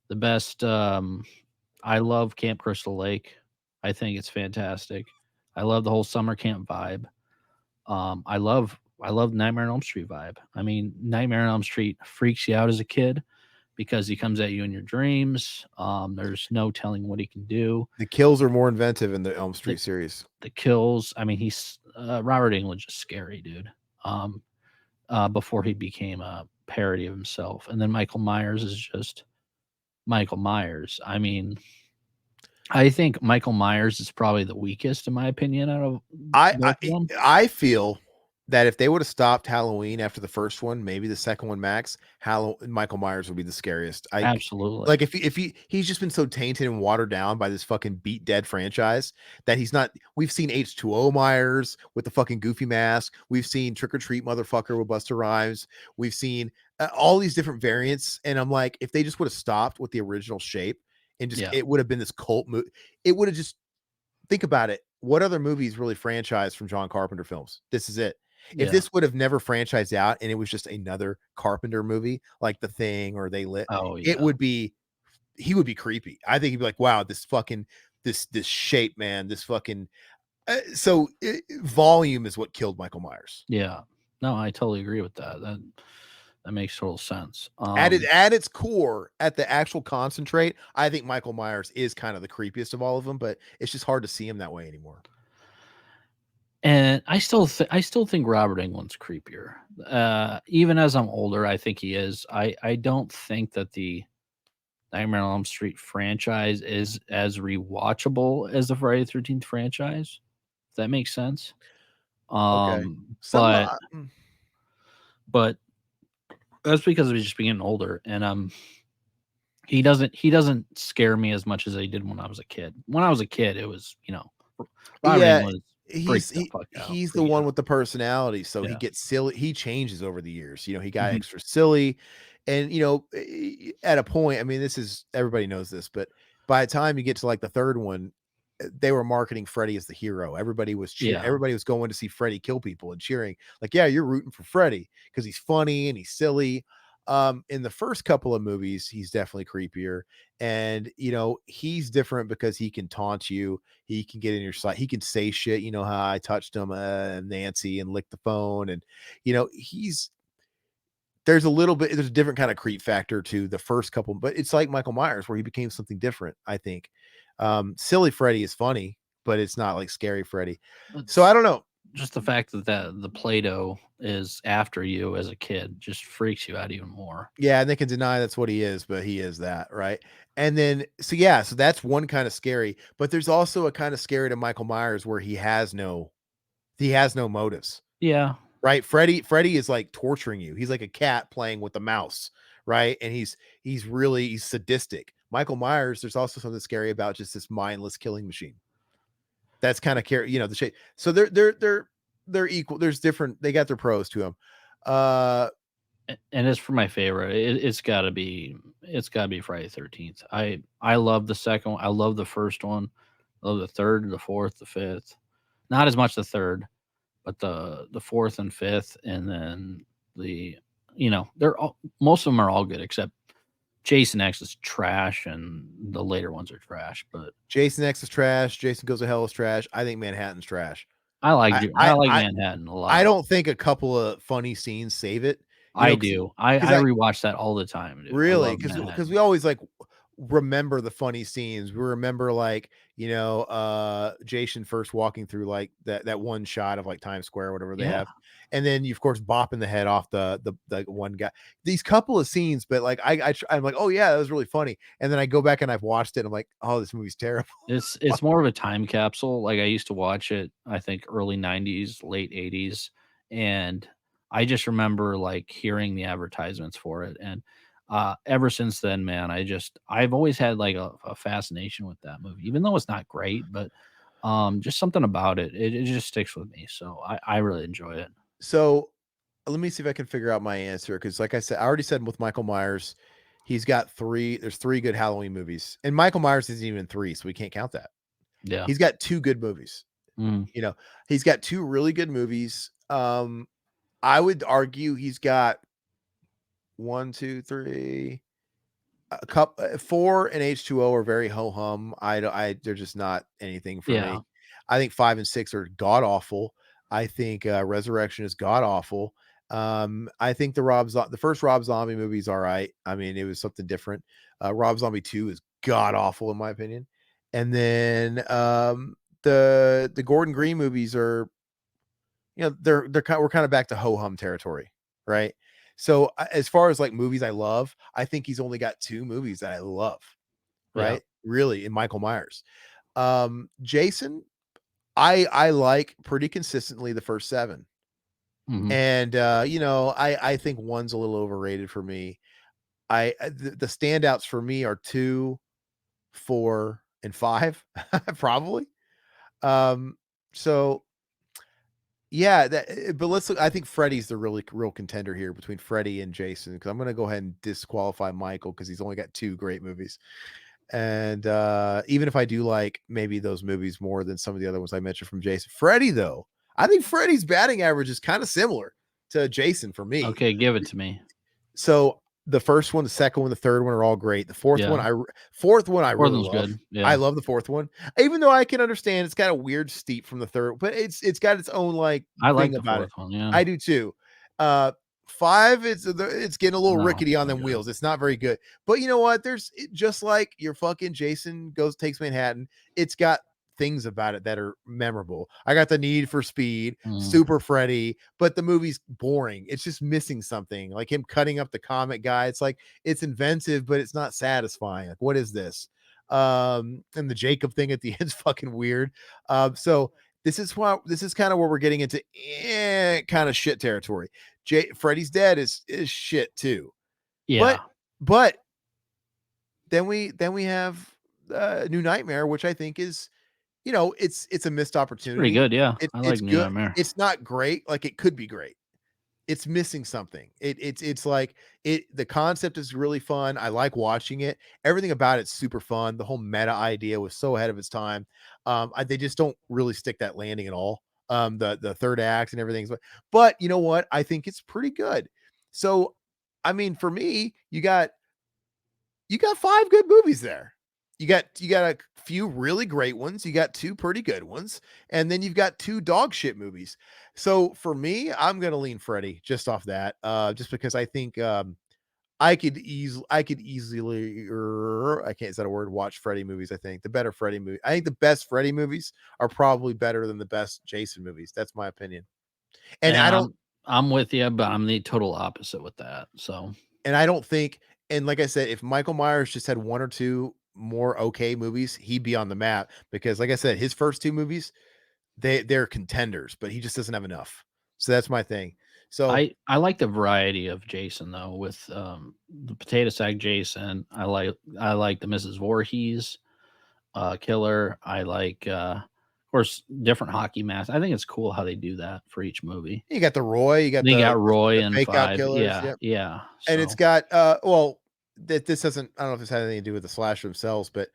the best. I love Camp Crystal Lake. I think it's fantastic. I love the whole summer camp vibe. I love Nightmare on Elm Street vibe. I mean, Nightmare on Elm Street freaks you out as a kid because he comes at you in your dreams. There's no telling what he can do. The kills are more inventive in the Elm The Street series. the kills. I mean, he's Robert Englund's just scary, dude. Before he became a parody of himself, and then Michael Myers is just Michael Myers. I mean, I think Michael Myers is probably the weakest, in my opinion, out of I both I of them. I feel that if they would have stopped Halloween after the first one, maybe the second one max, Michael Myers would be the scariest. Absolutely. Like he's just been so tainted and watered down by this fucking beat dead franchise that he's not. We've seen H2O Myers with the fucking goofy mask. We've seen Trick or Treat Motherfucker with Busta Rhymes. We've seen all these different variants, and I'm like, if they just would have stopped with the original shape and just Yeah. it would have been this cult movie. It would have just think about it. What other movies really franchised from John Carpenter films? This is it. If Yeah. this would have never franchised out and it was just another Carpenter movie like The Thing or They Lit, Oh it yeah. would be he would be creepy. I think he'd be like, wow, this fucking this shape, man, this fucking volume is what killed Michael Myers. Yeah. No, I totally agree with that. That makes total sense. At its core, at the actual concentrate, I think Michael Myers is kind of the creepiest of all of them, but it's just hard to see him that way anymore. And I still think Robert Englund's creepier. Even as I'm older, I think he is. I don't think that the Nightmare on Elm Street franchise is as rewatchable as the Friday the 13th franchise. If that makes sense. Okay. Um, Some but but that's because of just being older, and he doesn't scare me as much as he did when I was a kid. When I was a kid, it was Robert yeah, Englund he's freaked the fuck out, he's the freaking one out. with the personality, so he Yeah. gets silly. He changes over the years. He got Mhm. extra silly, and at a point, I mean, this is everybody knows this, but by the time you get to like the third one, they were marketing Freddy as the hero. Everybody was cheering. Yeah. Everybody was going to see Freddy kill people and cheering. Like, yeah, you're rooting for Freddy because he's funny and he's silly. In the first couple of movies, he's definitely creepier, and he's different because he can taunt you. He can get in your side. He can say shit. You know how I touched him, Nancy, and licked the phone, and he's there's a different kind of creep factor to the first couple, but it's like Michael Myers where he became something different, I think. Silly Freddy is funny, but it's not like scary Freddy. So That's I don't know. just the fact that the Play-Doh is after you as a kid just freaks you out even more. Yeah, and they can deny that's what he is, but he is that, right? And then so yeah, so that's one kind of scary, but there's also a kind of scary to Michael Myers where he has no motives, Yeah, right? Freddy is like torturing you. He's like a cat playing with a mouse, right? And he's sadistic. Michael Myers, there's also something scary about just this mindless killing machine. That's kind of care, the shape. So they're equal. There's different. They got their pros to them. and as for my favorite, it's gotta be Friday 13th. I love the second one. I love the first one. I love the third, the fourth, the fifth. Not as much the third, but the fourth and fifth, and then the they're all most of them are all good except Jason X is trash, and the later ones are trash. But Jason X is trash. Jason Goes to Hell is trash. I think Manhattan's trash. I I I like I Manhattan a I lot. don't think a couple of funny scenes save it, I because do. I I rewatch that all the time, dude. I really love because we Manhattan. always like remember the funny scenes. We remember like Jason first walking through like that one shot of like Times Square or whatever they Yeah, have, and then you of course bopping the head off the one guy. These couple of scenes, but like I'm like, oh yeah, that was really funny, and then I go back and I've watched it. And I'm like, oh, this movie's terrible. it's more of a time capsule. Like, I used to watch it, I think early '90s, late '80s, and I just remember like hearing the advertisements for it, and ever since then, man, I've always had like a fascination with that movie, even though it's not great, but just something about it just sticks with me. So I really enjoy it. So let me see if I can figure out my answer because, like I said, I already said with Michael Myers, he's got three. There's three good Halloween movies, and Michael Myers isn't even three, so we can't count that. Yeah. He's got two good movies. Mm. You know, he's got two really good movies. I would argue he's got one, two, three, a couple, four and H2O are very ho hum. They're just not anything for Yeah. me. I think five and six are god awful. I think Resurrection is god awful. I think the first Rob Zombie movie is all right. I mean, it was something different. Rob Zombie 2 is god awful in my opinion. And then the Gordon Green movies are, we're kind of back to ho hum territory, right? So as far as like movies I love, I think he's only got two movies that I love, Yeah. right? Really, in Michael Myers. Jason, I like pretty consistently the first seven. Hmm. And I think one's a little overrated for me. The standouts for me are two, four, and five, probably. Um, so yeah, but let's look. I think Freddy's the really real contender here between Freddy and Jason, because I'm gonna go ahead and disqualify Michael because he's only got two great movies. And even if I do like maybe those movies more than some of the other ones I mentioned from Jason, Freddy though, I think Freddy's batting average is kind of similar to Jason for me. Okay, give it to me. So the first one, the second one, the third one are all great. The Yeah. fourth one I Fourth really one's love. good. I Yeah. love the fourth one, even though I can understand it's got a weird steep from the third, but it's got its own like I like thing the about it. fourth one. Yeah. I do too. Uh, five, it's getting a little No, rickety it's on not them good. wheels. It's not very good. But you know what? Just like your fucking Jason goes takes Manhattan. It's got things about it that are memorable. I got the Need for Speed, Mm. Super Freddy, but the movie's boring. It's just missing something. Like him cutting up the comic guy. It's like it's inventive, but it's not satisfying. Like, what is this? And the Jacob thing at the end is fucking weird. So this is kind of where we're getting into kind of shit territory. Freddy's Dead is shit too. But Yeah. but then we have New Nightmare, which I think is, it's a missed It's pretty opportunity. good. Yeah. I like It's New good. Nightmare. It's not great. Like it could be great. It's missing something. It's like the concept is really fun. I like watching it. Everything about it's super fun. The whole meta idea was so ahead of its time. They just don't really stick that landing at all. The third act and everything. But you know what? I think it's pretty good. So, I mean, for me, you got five good movies there. You got a few really great ones. You got two pretty good ones, and then you've got two dog shit movies. So for me, I'm gonna lean Freddy just off that, just because I think I could easily I can't, is that a word? Watch Freddy movies, I think. The better Freddy movie. I think the best Freddy movies are probably better than the best Jason movies. That's my opinion. And And I don't I'm with you, but I'm the total opposite with that. So and I don't think and like I said, if Michael Myers just had 1 or 2 more okay movies, he'd be on the map because like I said, his first 2 movies, they're contenders, but he just doesn't have enough. So that's my thing. So I like the variety of Jason though with the potato sack Jason. I like the Mrs. Voorhees killer. I like of course different hockey masks. I think it's cool how they do that for each movie. you got the Roy, you got They got Roy the in fake out 5. killers, Yeah, yep. yeah. And it's So got, well, that this doesn't I don't know if this had anything to do with the slasher themselves, but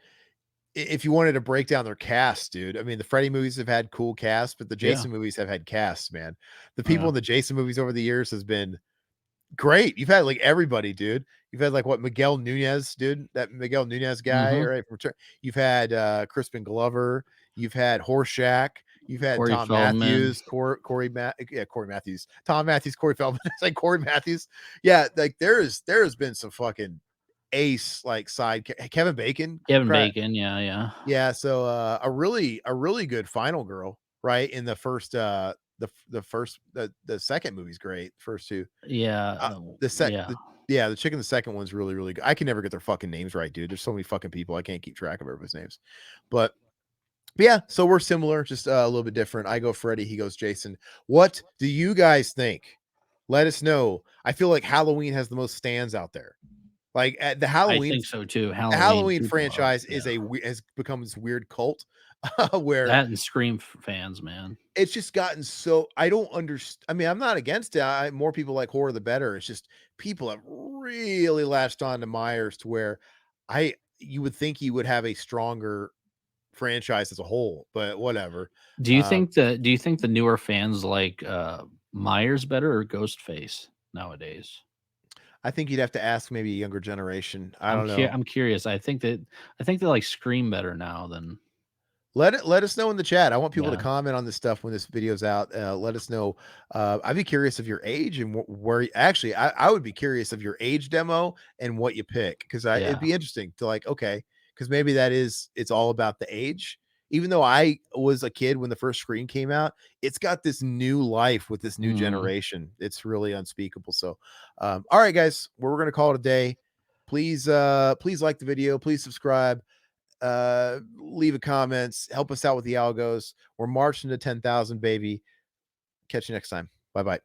if you wanted to break down their cast, dude, I mean, the Freddy movies have had cool casts, but the yeah, Jason movies have had casts, man. The people yeah. in the Jason movies over the years has been great. You've had like everybody, dude. You've had like what Miguel Nunez, dude, that Miguel Nunez guy, Hmm. right? You've had Crispin Glover, you've had Horshack, you've had Corey Tom Feldman, Matthews, Corey Matthews, Tom Matthews, Corey Feldman, it's like Corey Matthews. Yeah, like there has been some fucking ace like Kevin Bacon, Kevin Bacon. Yeah, yeah, yeah, so, a really good final girl, right, in the first, the second movie's great, first 2. yeah, yeah. The yeah, the chick in the second one's really, really good. I can never get their fucking names right, dude. There's so many fucking people, I can't keep track of everybody's names. But yeah, so we're similar, just, a little bit different. I go Freddy, he goes Jason. What do you guys think? Let us know. I feel like Halloween has the most stands out there. Like, at I think so too. the Halloween Halloween people love. franchise Yeah, has become this weird cult where that and Scream fans, man. it's just gotten so I don't understand. I mean, I'm not against it. More people like horror, the better. It's just people have really latched on to Myers to where you would think he would have a stronger franchise as a whole, but whatever. Uh, Do you think the newer fans like Myers better or Ghostface nowadays? I think you'd have to ask maybe a younger generation. I don't know. I'm curious. I think they like Scream better now than Let us know in the chat. I want people to yeah, comment on this stuff when this video's out. Let us know. I'd be curious of your age and where actually I would be curious of your age demo and what you pick because it'd yeah. be interesting to like okay because maybe it's all about the age. Even though I was a kid when the first screen came out, it's got this new life with this new Mhm. generation. It's really unspeakable. So, all right, guys, we're gonna call it a day. Please like the video. Please subscribe, leave a comments, help us out with the algos. We're marching to 10,000, baby. Catch you next time. Bye bye.